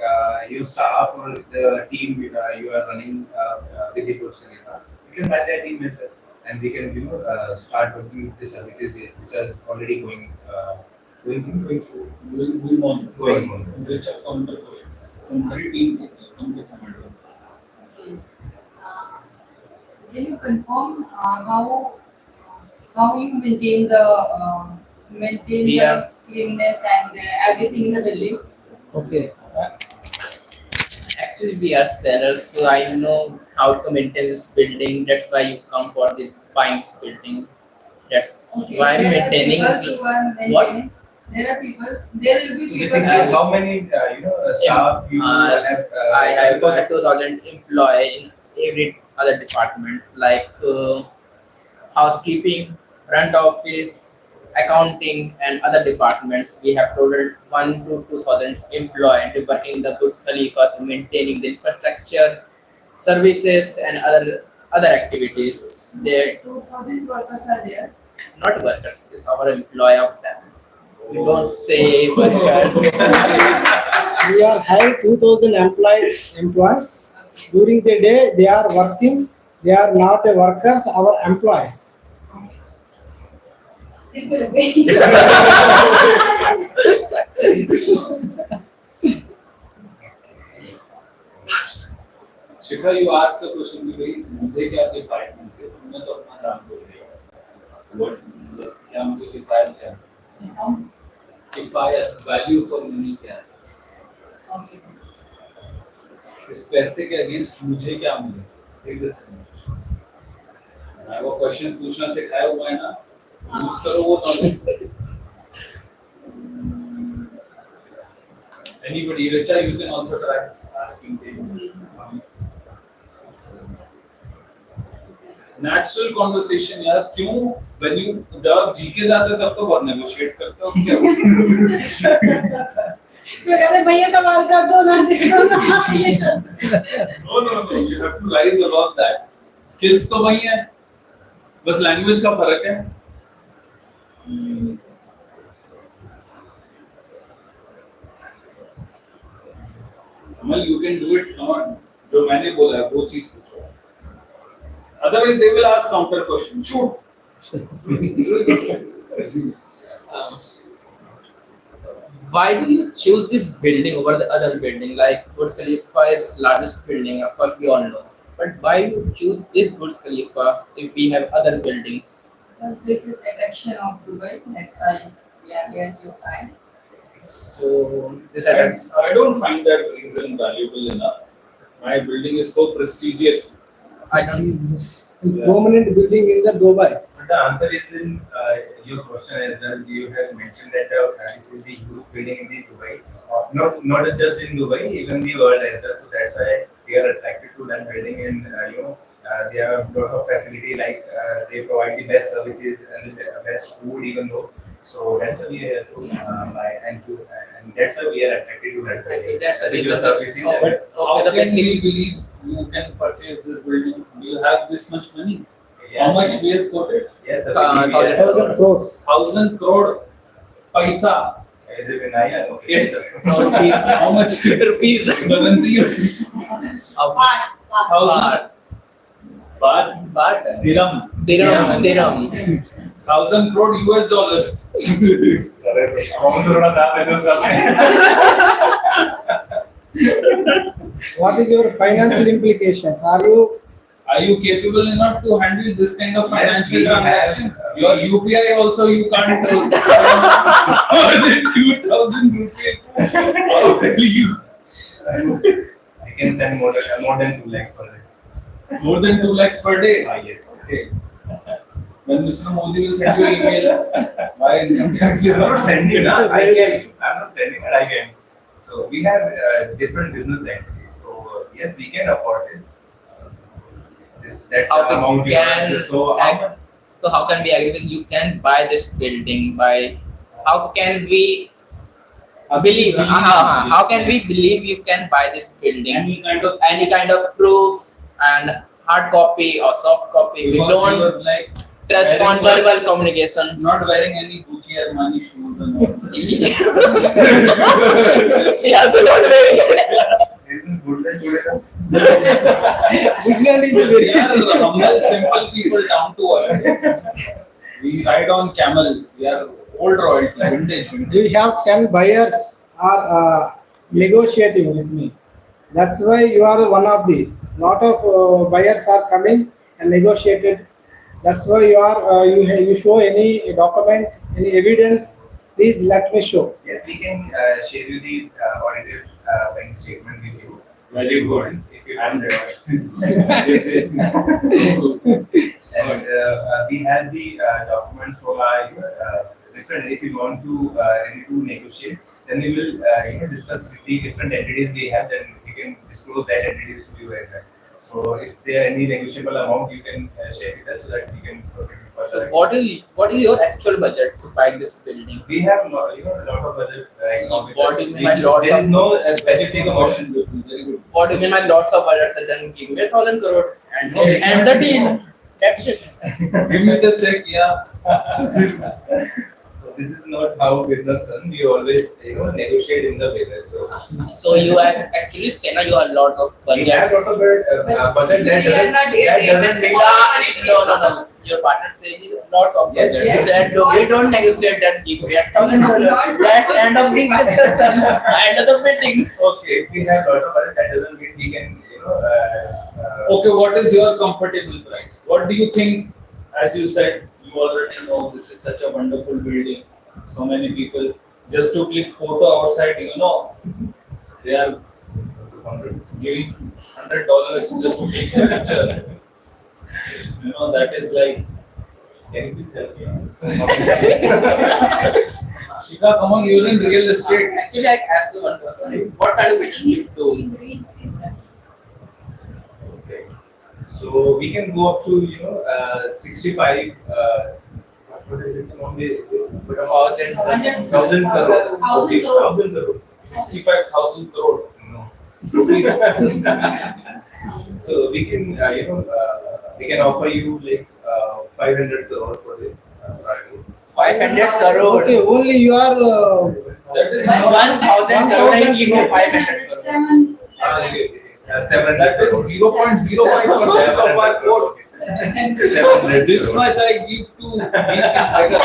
B: your staff or the team you are running with the Burj Khalifa. You can buy their team as well, and we can start working with the services which are already going through.
A: We want
B: Going on.
A: which counter question. हमारी team से उनके समझ लो.
D: Okay. Can you confirm how you maintain the
E: We are-
D: cleanliness and everything in the building?
C: Okay.
E: Actually, we are sellers, so I know how to maintain this building. That's why you come for the buying this building. That's why I'm
D: There are
E: maintaining.
D: papers you are
E: What?
D: maintaining. There are people. There will be
B: So
D: people.
B: basically, how many staff you have?
E: I have 2,000 employees in every other departments like housekeeping, front office, accounting, and other departments. We have total 1 to 2,000 employees working in the Burj Khalifa to maintaining the infrastructure, services, and other activities. They
D: 2,000 workers are there.
E: not workers. It's our employee of them. We don't say workers.
C: We are having 2,000 employees. During the day, they are working. They are not a workers, our employees.
D: People away.
A: Shikha, you asked the question कि भाई मुझे क्या किफायत मिलती है, तुमने तो अपना काम कर दिया। What मतलब क्या मुझे किफायत क्या है?
D: Discount.
A: किफायत value for money क्या है?
D: Okay.
A: इस पैसे के अगेंस्ट मुझे क्या मिले? Say this to me. मैं वो questions पूछना सिखाया हुआ है ना, use करो वो knowledge. Anybody, Richa, you can also try asking same question. Natural conversation यार, क्यों when you जब आप जीके जाते हो तब तो बहुत negotiate करते हो क्या?
D: तो कहते भैया का बाल काट दो ना दे दो ना ये चलता है।
A: No, you have to rise above that. Skills तो वही है, बस language का फर्क है. Amal, you can do it. Come on, जो मैंने बोला है वो चीज पूछो. Otherwise, they will ask counter question. Shoot.
E: Um, why do you choose this building over the other building? Like Burj Khalifa is largest building, of course we all know. But why you choose this Burj Khalifa if we have other buildings?
F: Well, this is attraction of Dubai. That's why we are here to find.
E: So this attracts.
A: I don't find that reason valuable enough. My building is so prestigious.
E: I don't.
C: Prominent building in the Dubai.
B: But the answer is in your question as well. You have mentioned that this is the huge building in the Dubai. Not just in Dubai, even the world as well. So that's why we are attracted to that building, and they have a lot of facility, like they provide the best services and the best food even though. So that's why we are and that's why we are attracted to that building.
E: That's the
B: With your
E: reason.
B: services
E: Oh,
B: and-
E: but
A: How
E: okay, the
A: can we
E: basic.
A: believe you can purchase this building? Do you have this much money? How
B: Yes.
A: much we have quoted?
B: Yes, sir.
C: 1,000 crores.
A: 1,000 crore paisa.
B: Is it in IR? Okay.
A: Yes.
E: Rupees.
A: How much
E: Rupees.
A: currency?
D: Baht.
A: 1,000 baht,
E: But
A: dirham.
E: dirham.
A: 1,000 crore US dollars.
B: कौन थोड़ा सा है तो
C: What is your financial implications?
A: Are you capable enough to handle this kind of financial
B: we have,
A: transaction? Your UPI also you can't do. More than 2,000 rupees. How will you?
B: I can send more than 2 lakhs per day.
A: More than 2 lakhs per day.
B: Yes.
A: Okay. When Mr. Modi will send you an email, why income tax
B: I'm not sending,
C: Very
B: I'm not sending, but I can. So we have different business entities. So yes, we can afford this. That's
E: How
B: the
E: we
B: amount we
E: can
B: have. So
E: act- So how can we agree with you can buy this building by? How can we believe? How can we believe you can buy this building?
A: any
E: Any kind of proof and hard copy or soft copy. We
A: because you
E: don't
A: are like
E: trust on
A: wearing
E: verbal communication.
A: not wearing any Gucci or Armani shoes and all.
E: Yeah, so not very.
B: isn't Woodland today?
C: Woodland is a
A: We are
C: very
A: humble, simple people down to earth. We ride on camel. We are old royals, vintage.
C: we have 10 buyers are negotiating with me. That's why you are one of the lot of buyers are coming and negotiated. That's why you are you show any document, any evidence. Please let me show.
B: Yes, we can share you the audited bank statement with you.
A: Very good.
B: If you
A: And
B: Yes, yes. And we have the documents from our different. If you want to ready to negotiate, then we will discuss with the different entities we have. Then we can disclose that entities to you as well. So if there are any negotiable amount, you can share with us so that we can proceed
E: So
B: further.
E: what is your actual budget to buy this building?
B: We have a lot of budget right now.
E: What do you mean by lots
B: There
E: of-
B: is no specific amount.
A: Question between very good.
E: What do you mean by lots of budget? Then give me 1,000 crore and end the deal. That's it.
A: Give me the check, yeah.
B: So this is not how business done. We always negotiate in the business.
E: So you are actually saying that you have lots of
B: We have
E: budgets.
B: lots of budget that
F: We are not
B: doesn't mean
E: No. Your partner says lots of
B: Yes,
E: budgets.
F: yes.
E: He said, "No, we don't negotiate that. Give me 1,000 That's the end of the discussion. End of the meetings.
B: Okay, if we have lot of budget, that doesn't mean we can
A: Okay, what is your comfortable price? What do you think? As you said, you already know this is such a wonderful building. So many people just to click photo outside, they are giving $100 just to take the picture. That is like,
B: Can you please help me?
A: Shika, come on, you're in real estate.
E: Actually, I asked you one question. What kind of business you do?
B: Okay. So we can go up to 65. What is it? Only 1,000 crore. Okay, 1,000 crore.
A: 65,000 crore.
B: No.
A: Rupees.
B: So we can we can offer you like 500 crore for the project.
E: 500 crore.
C: Okay, only you are.
A: That is
E: 1,000 crore and give me 500 crore.
B: 700
A: That is 0.05% of our quote.
B: 700
A: This
B: crore.
A: much I give to beggar.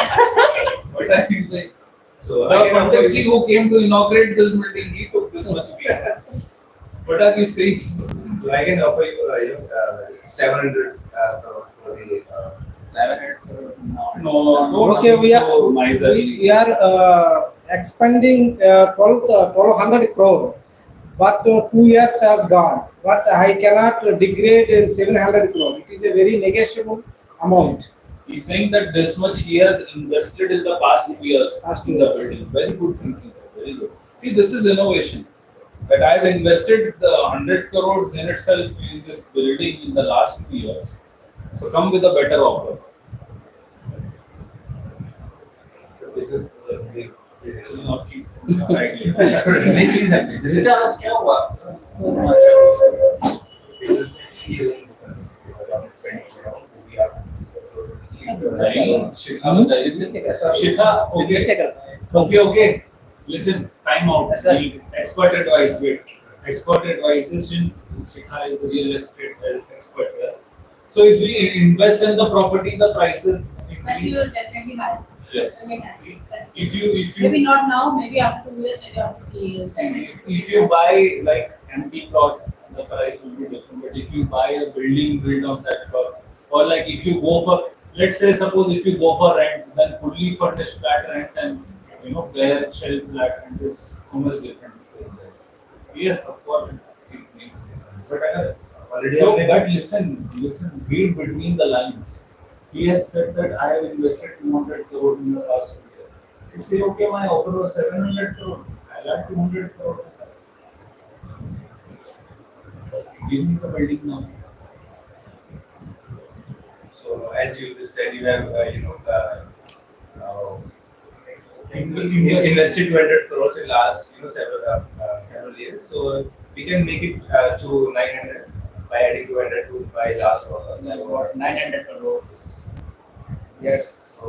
A: What are you saying?
B: So
A: The
B: I can offer
A: Panditji
B: you.
A: who came to inaugurate this building, he took this much fees. What are you saying?
B: So I can offer you 700 crore for the.
E: 700 crore. No.
A: No, don't
C: Okay,
A: be
C: we
A: so
C: are
A: miserly.
C: we are expanding 1,200 crore, but 2 years has gone. But I cannot degrade in 700 crore. It is a very negotiable amount.
A: He's saying that this much he has invested in the past 2 years
C: Past
A: in
C: 2
A: the
C: years.
A: building. Very good thinking, sir. Very good. See, this is innovation. That I've invested the 100 crores in itself in this building in the last 2 years. So come with a better offer. It will not keep aside later.
B: This
A: आज क्या हुआ? Shikha, Shikha, okay. Okay. Listen, time out.
E: Yes, sir.
A: Expert advice, wait. Expert advice is since Shikha is the real estate expert here. So if we invest in the property, the prices
D: Value will definitely higher.
A: yes.
D: Again, higher.
A: See, if
D: Maybe
A: you
D: not now, maybe after 2 years, maybe after 3 years.
A: if you buy like empty plot, the price will be different. But if you buy a building built on that plot, or like if you go for, let's say suppose if you go for rent, then fully furnished flat rent and bare shell flat rent is so much different. Yes, of course, it makes difference.
B: already
A: So,
B: हमने
A: but listen, read between the lines. He has said that I have invested 200 crores in the last 2 years. You say, okay, my offer was 700 crore. I'll add 200 crore. Give me the building now.
B: So as you just said, you have invested 200 crores in last several years. So we can make it to 900 by adding 200 to by last quarter.
E: Like
B: So,
E: what? 900 crores. Yes.
B: so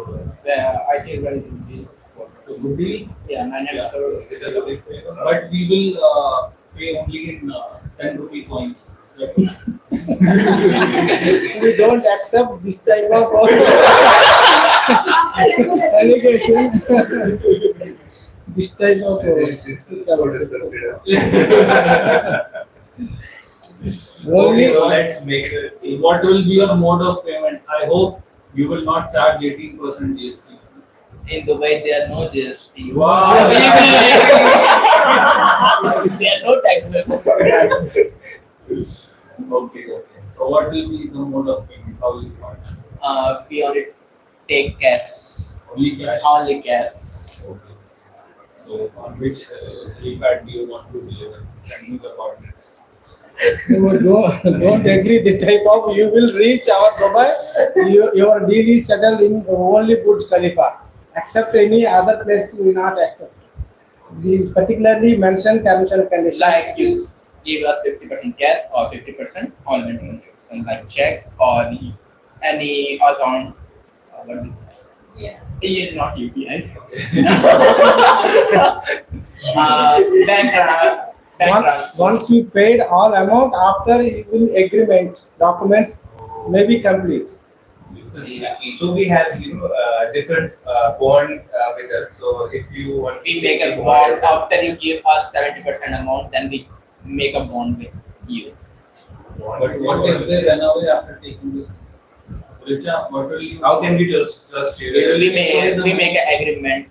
E: I think very good deals for
A: So
E: us.
A: good deal.
E: Yeah, 900 crores.
B: is it a good deal for you?
A: But we will pay only in 10 rupee coins. So,
C: We don't accept this type of allegation. This type of.
B: This is so disgusted.
A: Okay, so
B: Let's make it.
A: what will be your mode of payment? I hope you will not charge 18% GST.
E: In Dubai, there are no GST.
A: Wow.
E: There are no taxes.
A: Okay. So what will be the mode of payment? How you want?
E: We only take cash.
A: Only cash.
E: Only cash.
A: Okay. So on which helipad do you want to deliver? Send me the coordinates.
C: You don't agree the type of you will reach our Dubai. Your deal is settled in only Burj Khalifa. Accept any other place you will not accept. These particularly mentioned terms and conditions.
E: Like you give us 50% cash or 50% online transaction, like check or any account. What do
D: Yeah.
E: not UPI. Bank transfer.
C: Once you paid all amount, after you will agreement documents may be complete.
A: This is
B: Yeah.
A: tricky.
B: So we have different bond with us. So if you want
E: We
B: to
E: make
B: take
E: a
B: the
E: bond after you give us 70% amount, then we make a bond with you.
A: But what if they run away after taking the Richa, what will you?
B: How can we trust you?
E: We make an agreement.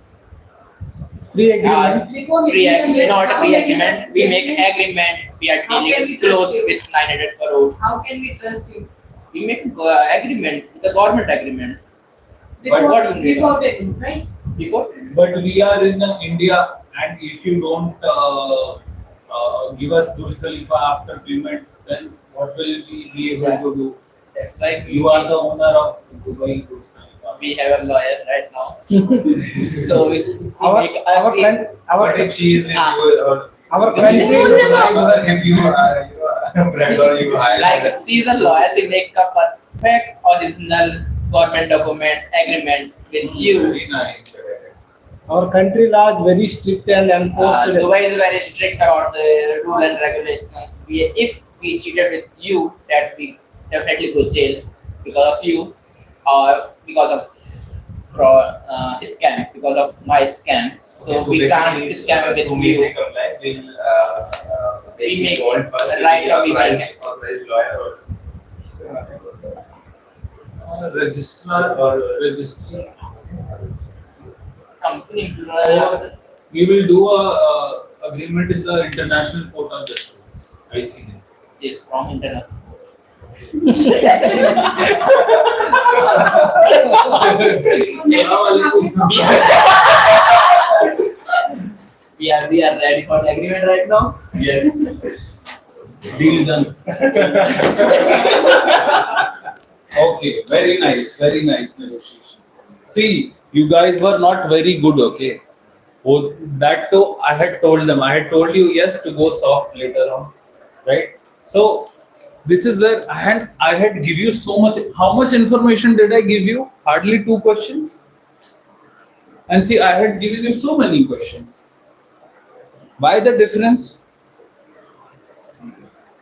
C: Free agreement.
D: Before making the list,
E: Not a
D: how
E: pre
D: many
E: agreement. We make agreement. We are
F: How
E: dealing
F: can we
E: is close
F: trust you?
E: with 900 crores.
F: How can we trust you?
E: We make agreement, the government agreements.
D: before,
E: what do you need?
D: before payment, right?
E: Before
A: But we are in India, and if you don't give us Burj Khalifa after payment, then what will we be able to do?
E: that's why
A: You are the owner of Dubai Burj Khalifa.
E: we have a lawyer right now. So we
C: Our
E: make
C: our
E: us
C: coun- our
B: But if she is with
E: Ah.
B: you or
C: our
E: We
C: country.
B: if you are brand or you hire
E: like she's a lawyer, she make a perfect original government documents, agreements with you.
A: Very nice.
C: Our country law is very strict and enforced.
E: Dubai is very strict about the rule and regulations. If we cheated with you, that we definitely go jail because of you, or because of fraud, scam, because of my scam. So we can't scam with
B: to
E: you.
B: make the complaint, we'll
E: We make
B: bond first.
E: right
B: with
E: now
B: the
E: we make
B: authorized lawyer or
A: Registrar or registry.
E: company.
A: We will do a agreement in the International Court of Justice. ICJ.
E: She's from international. We are ready for the agreement right now.
A: Yes. Deal done. Okay, very nice negotiation. See, you guys were not very good, okay? Oh, that too, I had told them. I had told you yes to go soft later on, right? So this is where I had give you so much. How much information did I give you? Hardly 2 questions. And see, I had given you so many questions. Why the difference?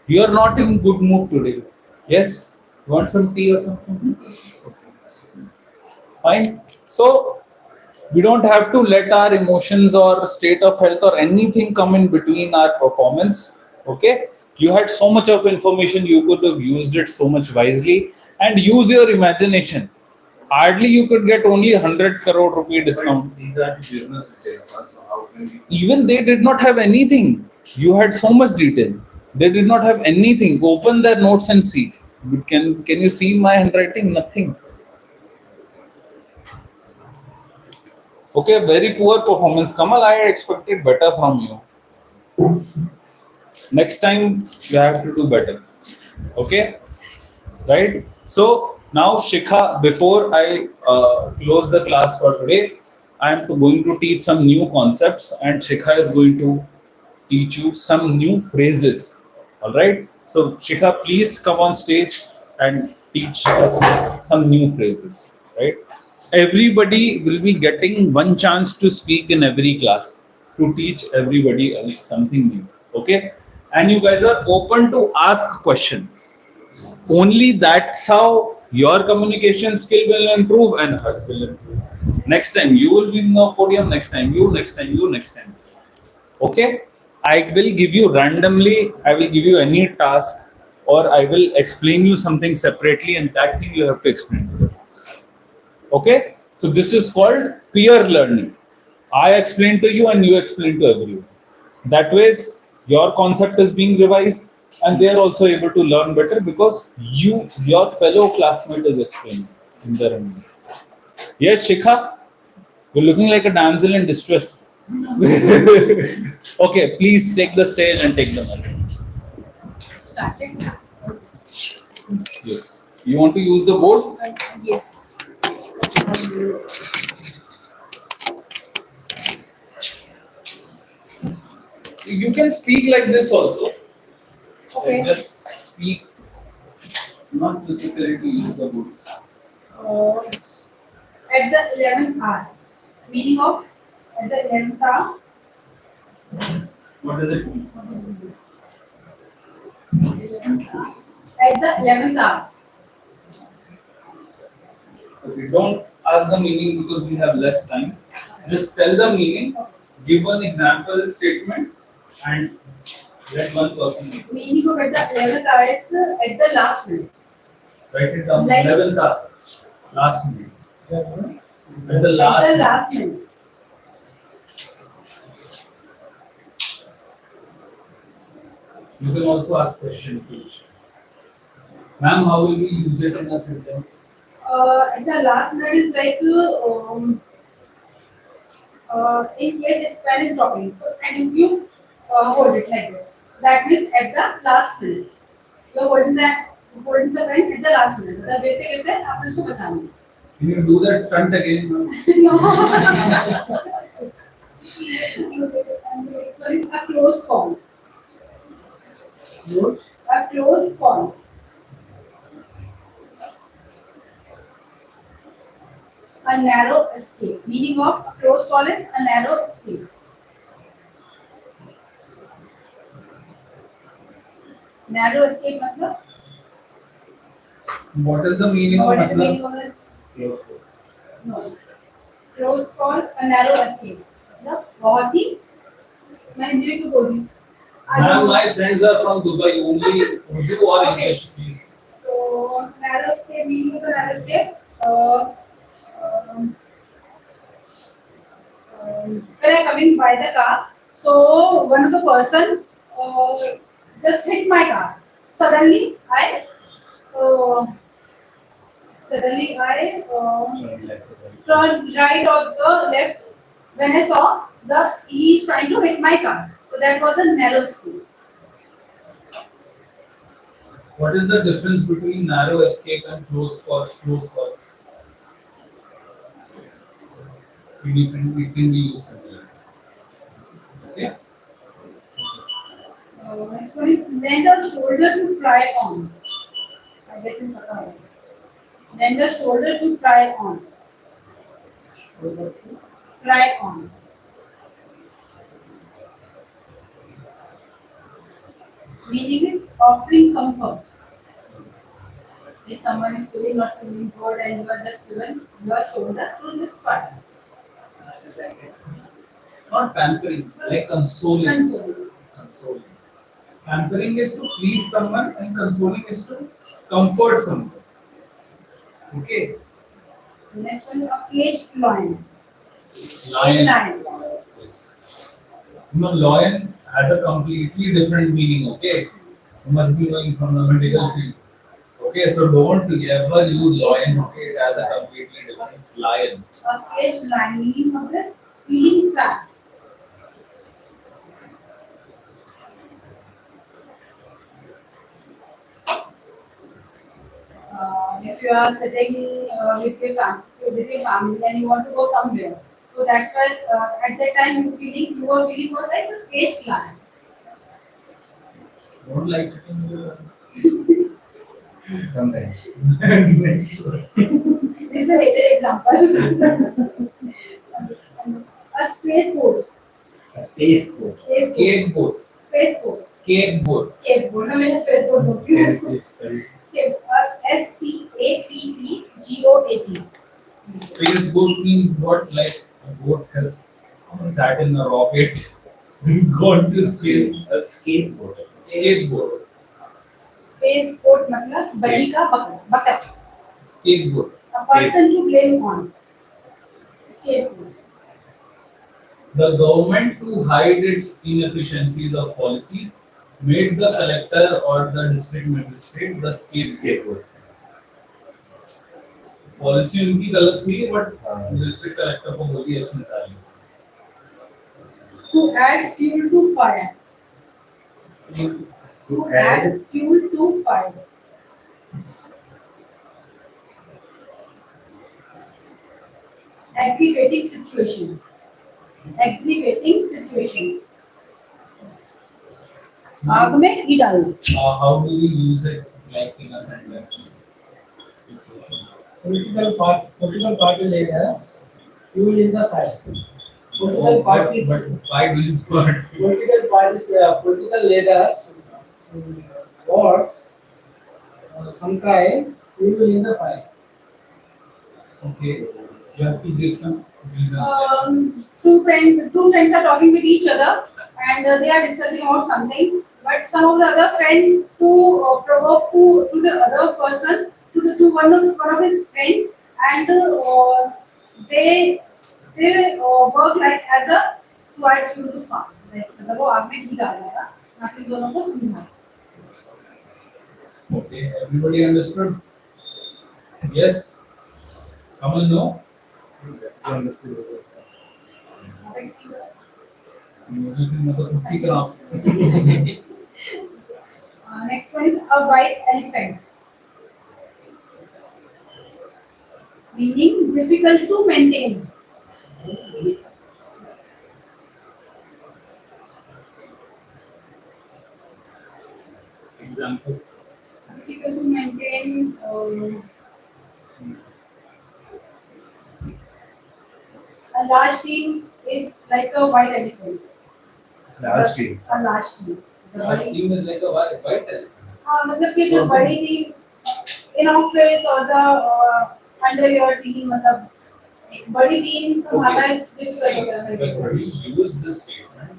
A: You are not in good mood today. Yes? You want some tea or something? Fine. So we don't have to let our emotions or state of health or anything come in between our performance. Okay? You had so much of information, you could have used it so much wisely, and use your imagination. Hardly you could get only 100 crore rupee discount.
B: these are the business details. So how can we
A: Even they did not have anything. You had so much detail. They did not have anything. Open their notes and see. Can you see my handwriting? Nothing. Okay, very poor performance. Kamal, I expected better from you. Next time you have to do better. Okay? Right? So now Shikha, before I close the class for today, I am going to teach some new concepts, and Shikha is going to teach you some new phrases. All right? So Shikha, please come on stage and teach us some new phrases. Right? Everybody will be getting one chance to speak in every class to teach everybody else something new. Okay? And you guys are open to ask questions. Only that's how your communication skill will improve and hers will improve. Next time you will be in the podium, next time you, next time you, next time. Okay? I will give you randomly, I will give you any task, or I will explain you something separately, and that thing you have to explain to the class. Okay? So this is called peer learning. I explain to you and you explain to everyone. That way, your concept is being revised, and they are also able to learn better because your fellow classmate is explaining in their own way. Yes, Shikha? You're looking like a damsel in distress. Okay, please take the stage and take the mic.
D: Started.
A: Yes. You want to use the board?
D: Yes.
A: You can speak like this also.
D: Okay.
A: Just speak. Not necessary to use the board.
D: At the 11th hour. Meaning of at the 11th hour.
A: What does it mean?
D: At the 11th hour.
A: Okay, don't ask the meaning because we have less time. Just tell the meaning, give an example statement, and let one person make it.
D: Meaning of at the 11th hour is at the last minute.
A: Write it down.
D: Like-
A: 11th hour, last minute. At the
D: At the
A: last.
D: last minute.
A: You can also ask question too. Ma'am, how will we use it in a sentence?
D: At the last minute is like in case his pen is dropping, so, and you hold it like this. That means at the last minute. You are holding the pen at the last minute. मतलब देते देते आपने उसको बचाना.
A: Can you do that stunt again, ma'am?
D: Next one is a close call.
C: Yours?
D: A close call. A narrow escape. Meaning of a close call is a narrow escape. Narrow escape मतलब
A: What is the meaning of
D: what is the
A: matlab?
D: meaning of it? No. Close call, a narrow escape. मतलब बहुत ही मैं हिंदी में बोल रही हूँ.
A: Ma'am, my friends are from Dubai. Only Urdu or English, please.
D: So narrow escape meaning of the narrow escape. When I coming by the car, so one of the person just hit my car. Suddenly I turned right or the left when I saw the he is trying to hit my car. So that was a narrow escape.
A: What is the difference between narrow escape and close call? Close call. It can be used similarly. Okay.
D: Next one is lend a shoulder to try on. I guess in पता होगा. Lend a shoulder to try on. Try on. Meaning is offering comfort. If someone is feeling not feeling good and you are just given your shoulder to just try.
A: Not pampering, like consoling.
D: Consoling.
A: Consoling. Pampering is to please someone and consoling is to comfort someone. Okay.
D: Next one is a caged lion.
A: Lion.
D: Lion.
A: Yes. You know, lion has a completely different meaning, okay? You must be knowing from the medical field. Okay, so don't ever use lion, okay? It has a completely different, it's lion.
D: A caged lion meaning of this feeling trapped. If you are sitting with your family and you want to go somewhere, so that's why at that time you are feeling more like a caged lion.
A: Don't like sitting with your
B: Sometimes.
A: next one.
D: This is a hated example. A space boat.
B: A space force.
A: Skateboard.
D: Space boat.
A: Skateboard.
D: Skateboard. हमेशा space boat बोलती हूँ
B: Yes,
D: इसको.
B: it's very-
D: Skateboard. SCAPEGOAT.
A: Spaceboat means what? Like a boat has sat in a rocket, gone to space.
B: A skateboard.
A: Skateboard.
D: Space boat मतलब बड़ी का बतख.
A: Skateboard.
D: A person to blame on. Skateboard.
A: The government, to hide its inefficiencies of policies, made the collector or the district magistrate the scapegoat. Policy उनकी गलत थी but district collector को बोली इसने सारी
D: To add fuel to fire. To add fuel to fire. Aggravating situation. Aggravating situation. आग में घी डालना.
A: how do we use it like in a sentence
C: Political party leaders fuel in the fire. Political parties.
A: but why do you put
C: Political parties. Political leaders. Wars. Some kind fuel in the fire.
A: okay you have to give some reason
D: Two friends are talking with each other and they are discussing about something. But some of the other friend to provoke to the other person to one of his friend and they work like as a quiet fuel to farm. मतलब वो आग में घी डाल रहा था ना कि दोनों को समझा.
A: okay everybody understood yes Kamal no मुझे भी मतलब खुद सीख रहा हूँ
D: Next one is a white elephant. Meaning difficult to maintain.
A: example
D: Difficult to maintain. A large team is like a white elephant.
B: Last year.
D: A large team.
A: last team is like a white elephant
D: हाँ मतलब कि जो बड़ी team in office or the under your team मतलब एक बड़ी team संभालना difficult होता है मेरे
A: when we use this statement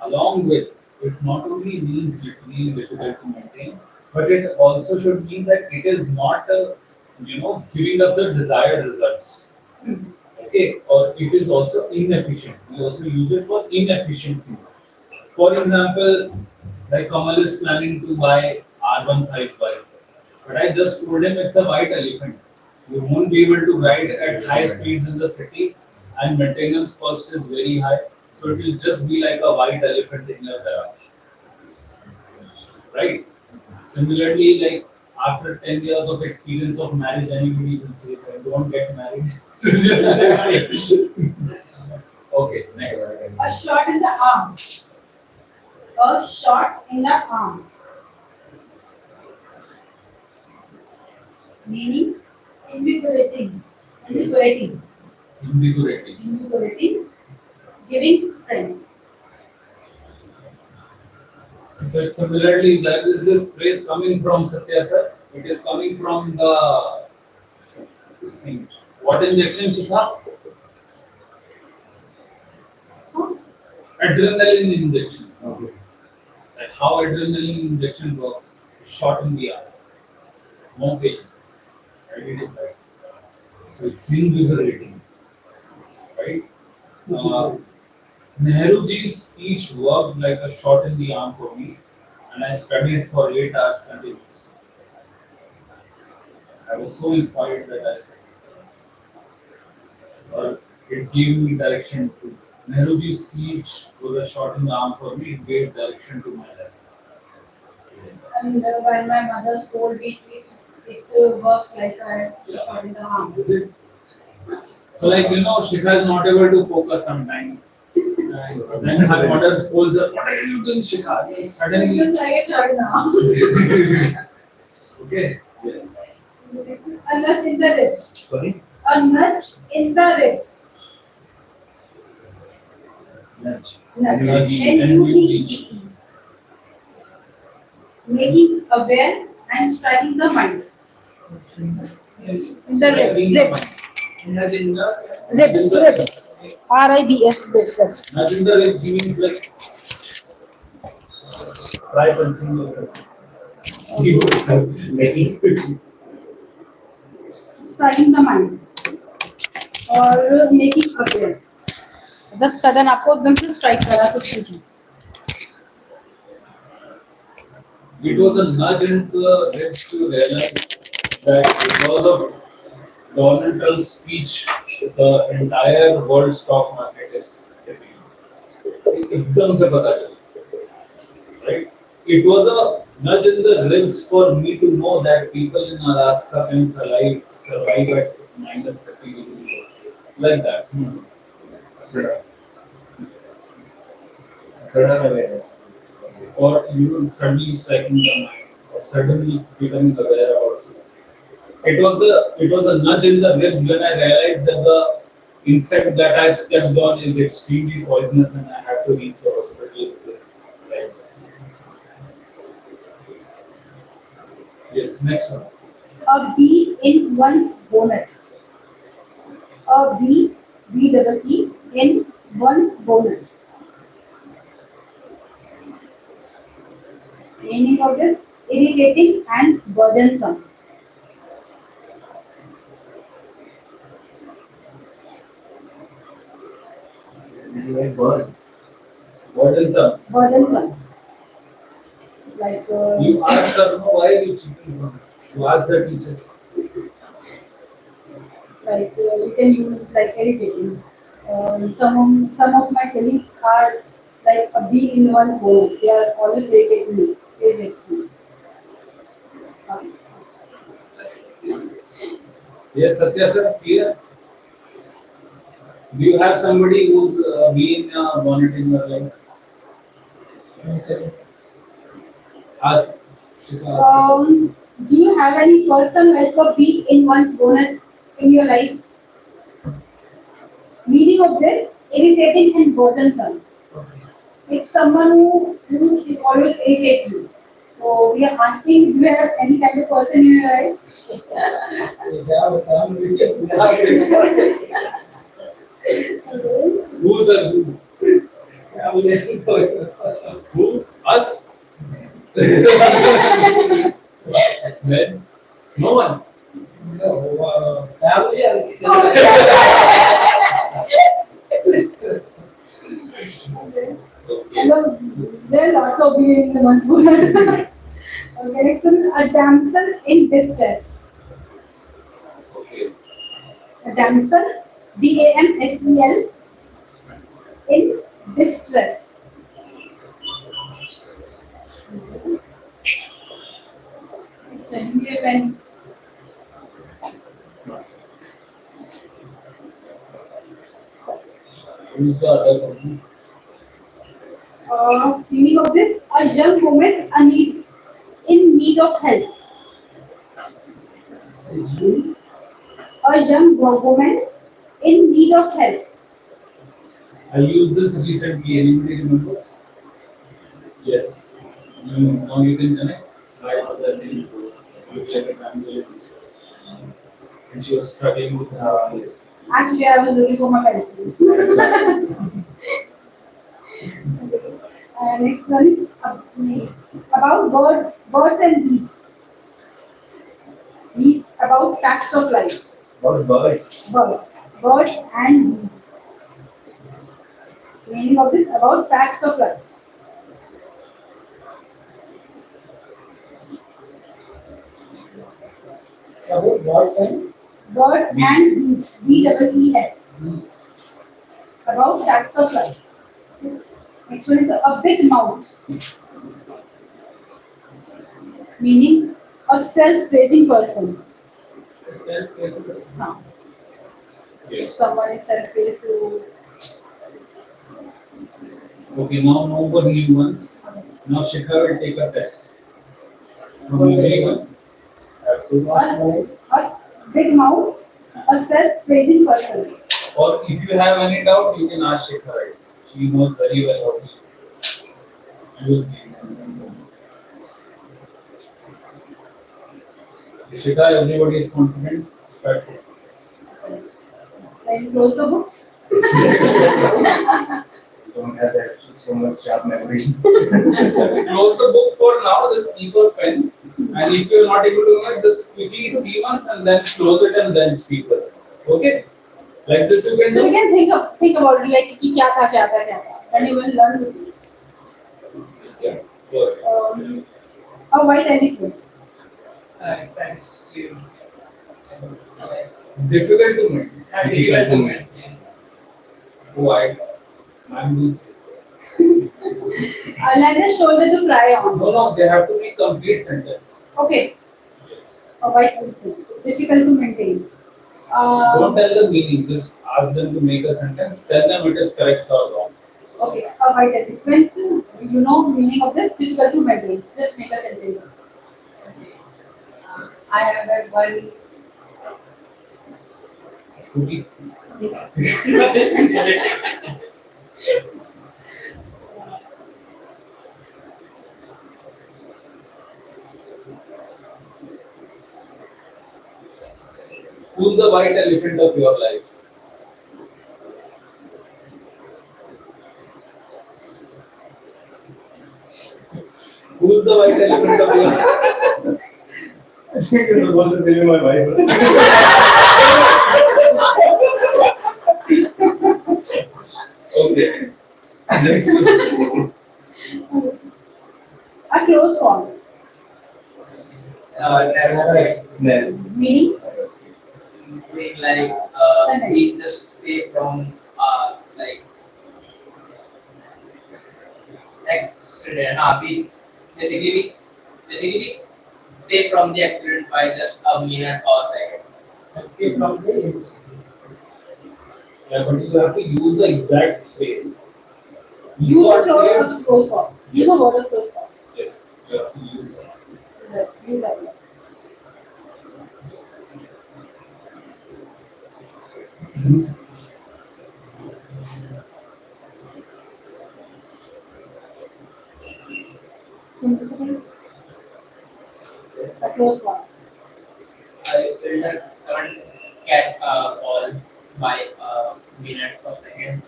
A: along with it not only means literally difficult to maintain but it also should mean that it is not giving us the desired results okay or it is also inefficient we also use it for inefficient things for example like Kamal is planning to buy R155 but I just told him it's a white elephant you won't be able to ride at high speeds in the city and maintenance cost is very high so it will just be like a white elephant in your garage right similarly like after 10 years of experience of marriage anybody will say that don't get married okay next
D: A shot in the arm. A shot in the arm. Meaning invigorating. Invigorating.
A: invigorating
D: Invigorating. Giving strength.
A: so it's similarly where is this phrase coming from Satya sir it is coming from the this thing what injection Shikha adrenaline injection
B: Okay.
A: like how adrenaline injection works shot in the arm no pain identified so it's invigorating right Nehruji's speech worked like a shot in the arm for me and I studied for 8 hours continuously I was so inspired that I studied or it gave me direction to Nehruji's speech was a shot in the arm for me it gave direction to my life
D: And when my mother scolded me, it works like a shot in the arm.
A: is it so like Shikha is not able to focus sometimes and then her mother scolds her what are you doing Shikha and
D: It's
A: suddenly
D: just like a shot in the arm.
A: okay yes
D: It's a nudge in the ribs.
B: Sorry?
D: A nudge in the ribs.
B: Lunch.
D: Nudge.
A: N-U-D-G-E.
D: N-U-D-G-E. Making aware and striking the mind. In the ribs. Ribs. R-I-B-S. Ribs.
A: Nudging the ribs means like try punching yourself.
D: Striking the mind. और making aware मतलब sudden आपको एकदम से strike करा कुछ भी चीज.
A: It was a nudge into the ribs to realize that because of Donald Trump's speech, the entire world stock market is dipping. एकदम से पता चला, right? It was a nudge in the ribs for me to know that people in Alaska can survive at -30 degrees Celsius, like that.
B: Sudden awareness.
A: Or you suddenly striking the mind, or suddenly becoming aware about something. It was a nudge in the ribs when I realized that the insect that I've stepped on is extremely poisonous and I have to reach the hospital. Like this. Yes, next one.
G: A bee in one's bonnet. A bee, B-double-E, in one's bonnet. Meaning of this, irritating and burdensome.
B: Like bird.
A: Burdensome.
G: Burdensome. Like,
A: You asked her, no, why are you cheating from it? You asked the teacher.
G: you can use like irritating. Some of my colleagues are like a bee in one's bonnet. They are always irritating me. Irritates me. Um,
A: Yes, Satya sir, clear? Do you have somebody who's been bonnet in your life? Ask. Shika, ask.
G: Do you have any person like a bee in one's bonnet in your life? Meaning of this, irritating and burdensome. If someone who is always irritating you. So we are asking, do you have any kind of person in your life?
A: Who's a who? Who? Us? Then? No one. Okay.
G: Hello, there are lots of bees in one's bonnet. Okay, next one is a damsel in distress.
A: Okay.
G: A damsel, DAMSEL, in distress. Checking your pen.
A: Who's the other company?
G: Meaning of this, a young woman in need of help. A young woman in need of help.
A: I used this recently. Anybody remembers? Yes. Now you can connect. I was asking to look like a family of sisters. And she was struggling with her eyes.
G: Actually, I was looking for my pencil. Next one, about birds and bees. Bees, about facts of life.
B: What birds?
G: Birds and bees. Meaning of this, about facts of life.
C: About birds and
G: Birds and bees. BEES. About facts of life. Next one is a big mouth. Meaning a self-praising person. Now, if
A: Yes.
G: someone is self-praised to
A: Okay, now no more new ones. Now Shikha will take a test. From everyone. Have to
G: big mouth, a self-praising person.
A: Or if you have any doubt, you can ask Shikha. Right? She knows very well how to use these sentences. Shikha, everybody is confident. Start.
G: Then close the books.
B: Don't have that so much sharp memory.
A: Close the book for now. Just keep a pen. And if you are not able to remember, just quickly see once and then close it and then speak the sentence. Okay? Like this you can
G: So you
A: do.
G: can think about it like कि क्या था. Then you will learn with this.
A: Yeah. Go ahead.
G: A white elephant.
E: Fancy.
A: Difficult to maintain.
E: Difficult to maintain.
A: Why? Man will say so.
G: Let us shoulder to cry on.
A: No, they have to be complete sentence.
G: Okay. Why difficult to maintain?
A: Don't tell the meaning, just ask them to make a sentence, tell them it is correct or wrong.
G: Okay, a white elephant. You know meaning of this? Difficult to maintain. Just make a sentence.
F: I have a one
A: Scooty. Who's the white elephant of your life? Who's the white elephant of your life?
B: I think it's about to say my wife.
A: Okay. Next one.
G: A close call.
E: Narrow
G: Meaning?
E: space. Like
G: Sentence.
E: we just say from like accident. We basically we say from the accident by just a minute or second.
C: Escape from the incident.
A: Yeah, but you have to use the exact phrase. You
G: Use a
A: are saved.
G: close call. Use a
A: Yes.
G: word of close call.
A: Yes, you have to use that.
G: Use that word. A close one.
E: I filter can't catch a ball by a minute or second.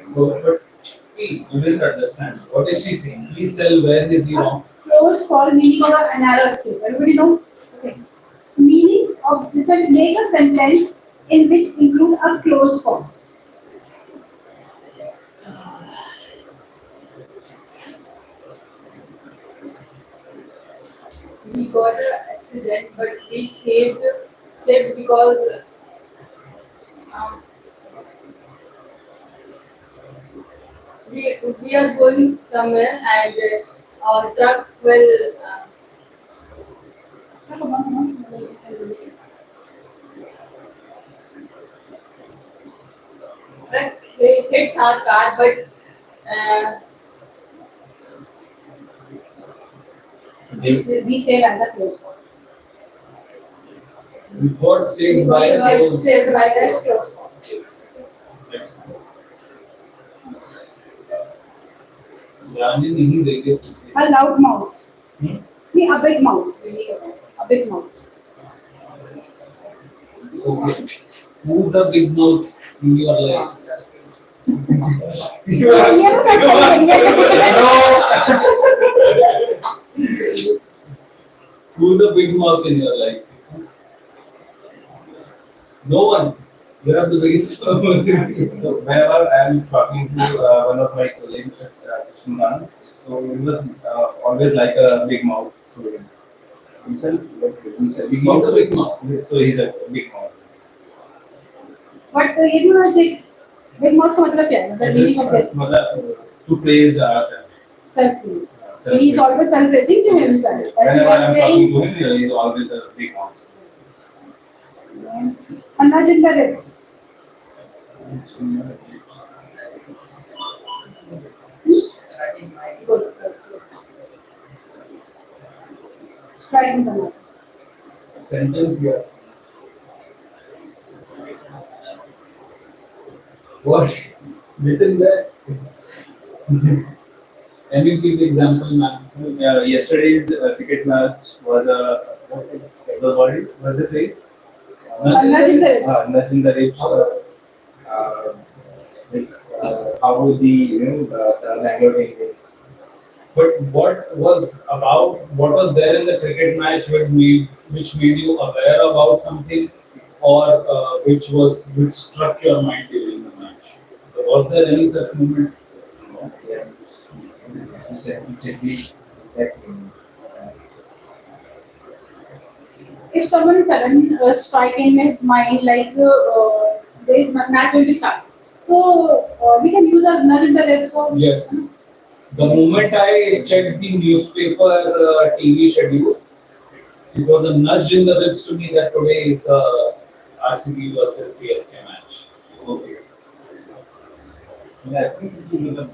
A: So, but see, you didn't understand. What is she saying? Please tell where is he wrong.
G: Close call meaning of a narrow escape. Everybody know? Okay. Meaning of this one, make a sentence in which include a close call.
F: we got an accident, but we saved because um, we are going somewhere and our truck will truck hits our car, but
G: We save as a close call.
A: We got saved
G: We
A: by
G: got
A: those.
G: saved by a close call.
A: Yes. Next one. जाने नहीं देंगे.
G: A loud mouth.
A: Hmm?
G: नहीं, a big mouth. A big mouth.
A: Okay. Who's a big mouth in your life? You are-
G: Yes, sir.
A: Who's a big mouth in your life? No one. You have the biggest
B: So whenever I am talking to one of my colleagues, Krishnan, so he was always like a big mouth to him. Himself, big
A: He's
B: mouth.
A: a big mouth.
B: So he's a big mouth.
G: But ये भी होना चाहिए. Big mouth का मतलब क्या है? The meaning of this.
B: मतलब to praise ourselves.
G: Self-praise. And he's always self-praising to himself. As you
B: Whenever I
G: were
B: am
G: saying,
B: talking to him, he is always a big mouth.
G: imagine the ribs. Good, good, good. Striking the mouth.
A: Sentence here. What? Written there? Can you give example, ma'am?
B: Yesterday's cricket match was was the phrase?
G: Nudging the ribs.
B: Nudging the ribs. How would the Bangalore team win?
A: But what was there in the cricket match which made you aware about something, or which struck your mind during the match? Was there any such moment?
B: Yeah, exactly.
G: if someone is sudden strike in his mind, like this match will be start. So we can use a nudge in the ribs. So
A: Yes. The moment I checked the newspaper TV schedule, it was a nudge in the ribs to me that today is the RCB versus CSK match. Okay.
B: Yes, we can do the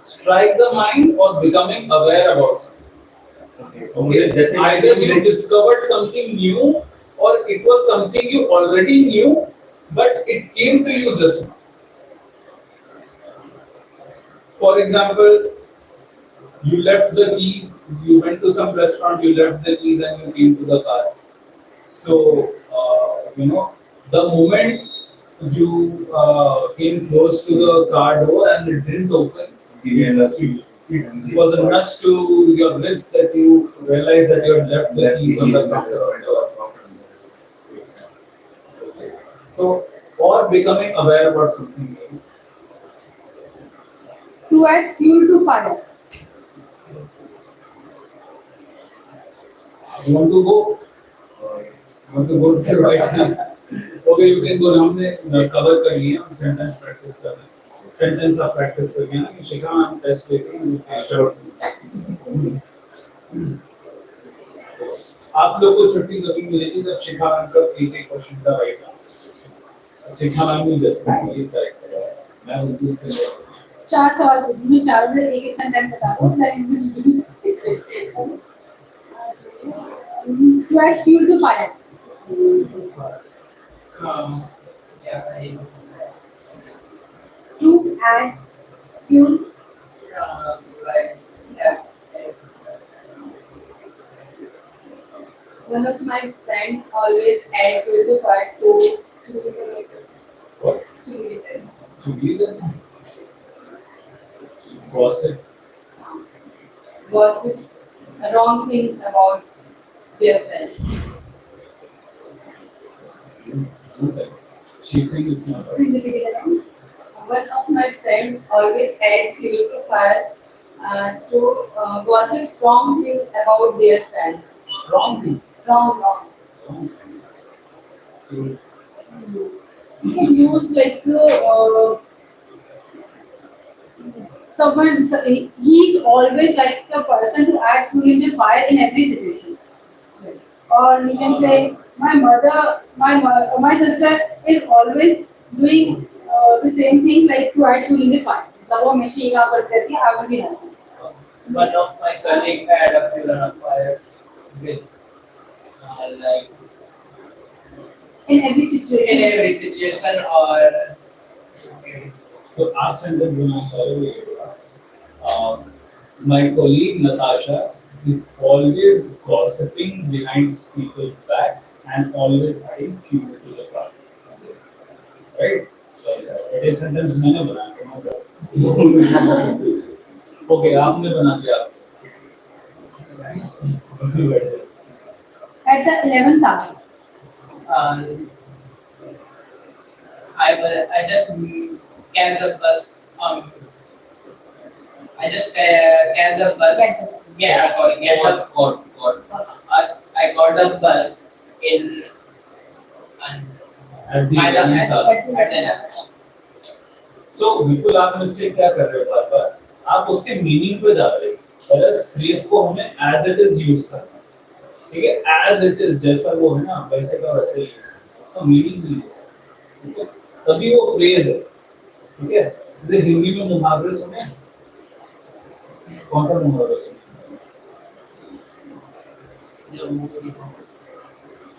A: Strike the mind or becoming aware about something.
B: okay.
A: Okay. Either you discovered something new or it was something you already knew, but it came to you just now. For example, you left the keys, you went to some restaurant, you left the keys and you came to the car. So, the moment you came close to the car door and it didn't open, it was a nudge to your lips that you realized that you had left the keys on the counter. So, or becoming aware about something new.
G: to add fuel to fire.
A: You want to go? You want to go to the right place? Okay, you can go. हमने cover कर लिया, हम sentence practice कर रहे हैं. Sentence आप practice करके ना, शिखा हम test लेते हैं, short. आप लोग को छुट्टी कभी मिलेगी जब शिखा आंसर एक क्वेश्चन का राइट आंसर. शिखा मैम ने ये करेक्ट है. मैं उनको से
G: 4 सवाल पूछूंगी, 4 में एक एक सेंटेंस बता दो. To add fuel to fire.
E: Yeah, I-
G: To add fuel.
E: like, yeah.
F: One of my friends always adds fuel to fire to
A: what?
F: chili.
A: चुगली करना. Gossip.
F: Gossips a wrong thing about their friends.
A: She's saying it's not right.
G: Please repeat it again.
F: One of my friends always adds fuel to fire to gossip wrong thing about their friends.
A: Strong thing.
F: Wrong.
A: Wrong thing. So,
G: We can use like someone. He's always like the person to add fuel in the fire in every situation. Or we can say my sister is always doing the same thing like to add fuel in the fire. मतलब वो हमेशा ये काम करती रहती है, आग भी डालती है.
E: One of my colleague had a fuel on a fire with like
G: In every
E: in
G: situation.
E: every situation or
A: तो आप sentence बनाना चाहिए. My colleague Natasha is always gossiping behind people's backs and always adding fuel to the fire. Right? So, ये sentence मैंने बनाया. Okay, आपने बना दिया.
G: At the 11th hour.
E: um, I just catch the bus. I just catch the bus.
G: Get the-
E: Yeah, sorry, get the I got the bus in and
A: At the
E: by the
A: end,
E: at the
A: So, बिल्कुल आप mistake क्या कर रहे हो बार बार? आप उसके meaning पे जा रहे हो. बस फ्रेज को हमें as it is यूज करना. ठीक है? As it is जैसा वो है ना वैसे का वैसे यूज करना. उसका मीनिंग नहीं यूज करना. ठीक है? तभी वो फ्रेज है. ठीक है? जैसे हिंदी में मुहावरे सुने. कौन सा मुहावरा सुने?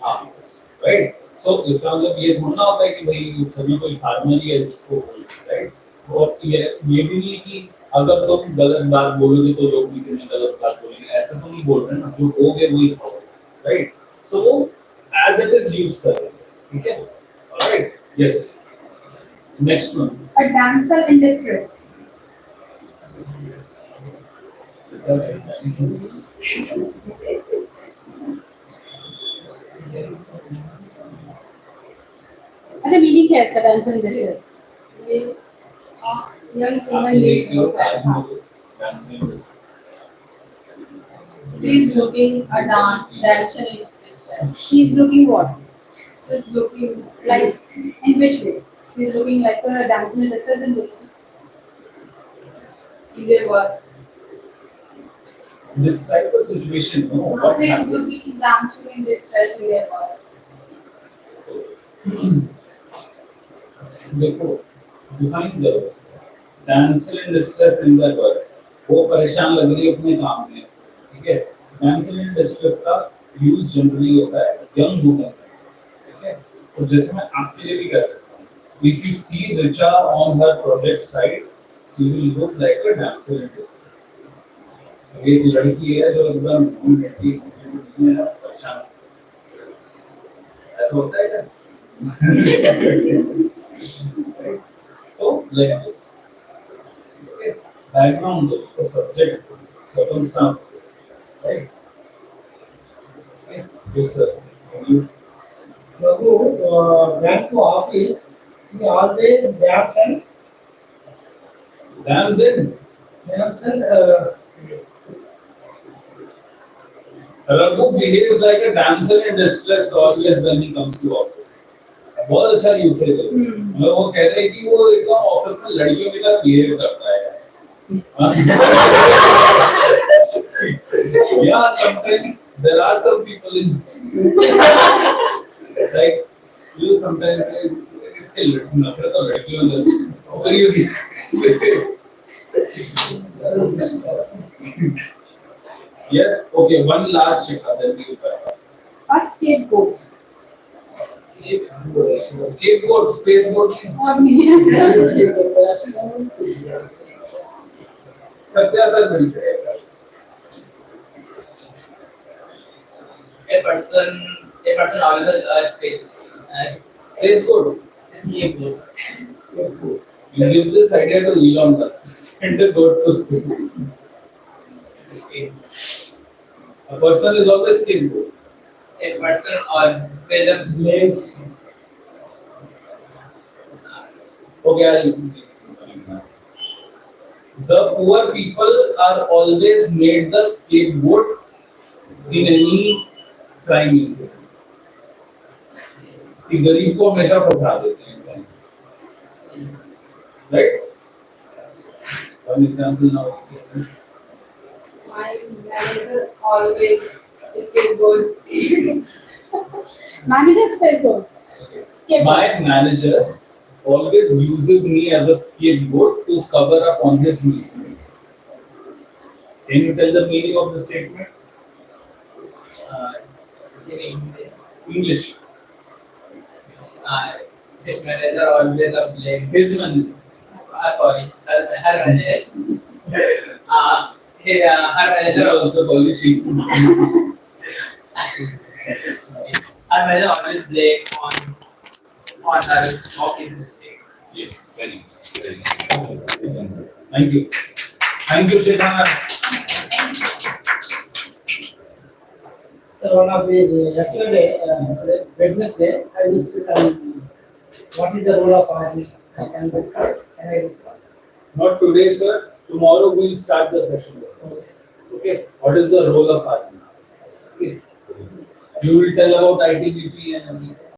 A: हाँ. Right? So इसका मतलब ये थोड़ा होता है कि भाई सभी कोई फार्मर ही है जिसको राइट. और ये भी नहीं कि अगर तुम गलत बात बोलोगे तो लोग भी तुम्हें गलत बात बोलेंगे. ऐसा तो नहीं बोल रहे ना. जो होगे वही खाओगे. राइट. सो वो एज इट इज यूज कर रहे हैं. ठीक है? Alright. Yes. Next one.
G: A damsel in distress. अच्छा मीनिंग क्या है इसका damsel in distress?
F: ये young woman need no She is looking a damsel in distress. distress.
G: She's looking what?
F: She's looking
G: Like, in which way? She's looking like a damsel in distress in which way?
F: in their work.
A: Describe the situation. No, what
F: She's
A: happened?
F: looking damsel in distress in their work.
A: देखो define करो damsel in distress in the work वो परेशान लग रही है अपने काम में ठीक है डैंसल इन डिस्ट्रेस का यूज जनरली होता है यंग वुमन ठीक है तो जैसे मैं आपके लिए भी कह सकता हूँ if you see Richa on her project site she will look like a damsel in distress एक लड़की है जो एकदम परेशान ऐसा होता है क्या तो like this okay background उसका subject circumstance right okay yes sir you
C: Prabhu went to office. He always
A: dams in Raghu behaves like a damsel in distress always when he comes to office बहुत अच्छा use है मतलब वो कह रहे हैं कि वो एकदम ऑफिस में लड़कियों की तरह बिहेव करता है yeah sometimes there are some people in like you sometimes इसके नफरत और लड़कियों में so you yes okay one last check then we will
G: A scapegoat.
A: scapegoat spaceboat
G: Or me.
A: Satya sir मिल से
E: A person always
A: spaceboat
E: scapegoat.
A: you give this idea to Elon Musk send a goat to space a person is always scapegoat
E: A person always
C: blames.
A: okay the poor people are always made the scapegoat in any crime incident कि गरीब को हमेशा फंसा देते हैं right one example now
F: My manager always scapegoats.
G: Manager scapegoat. Scapegoat.
A: my manager always uses me as a scapegoat to cover up on his mistakes can you tell the meaning of the statement English
E: his manager always blame
A: his man
E: sorry her manager her manager
A: also call it she
E: her manager always blame on her of his mistake.
A: yes very thank you Shekana
C: So one of the yesterday, Wednesday, I used to say, what is the role of RG? I can discuss. Can I discuss?
A: not today sir tomorrow we'll start the session okay what is the role of RP okay you will tell about ITBP and everything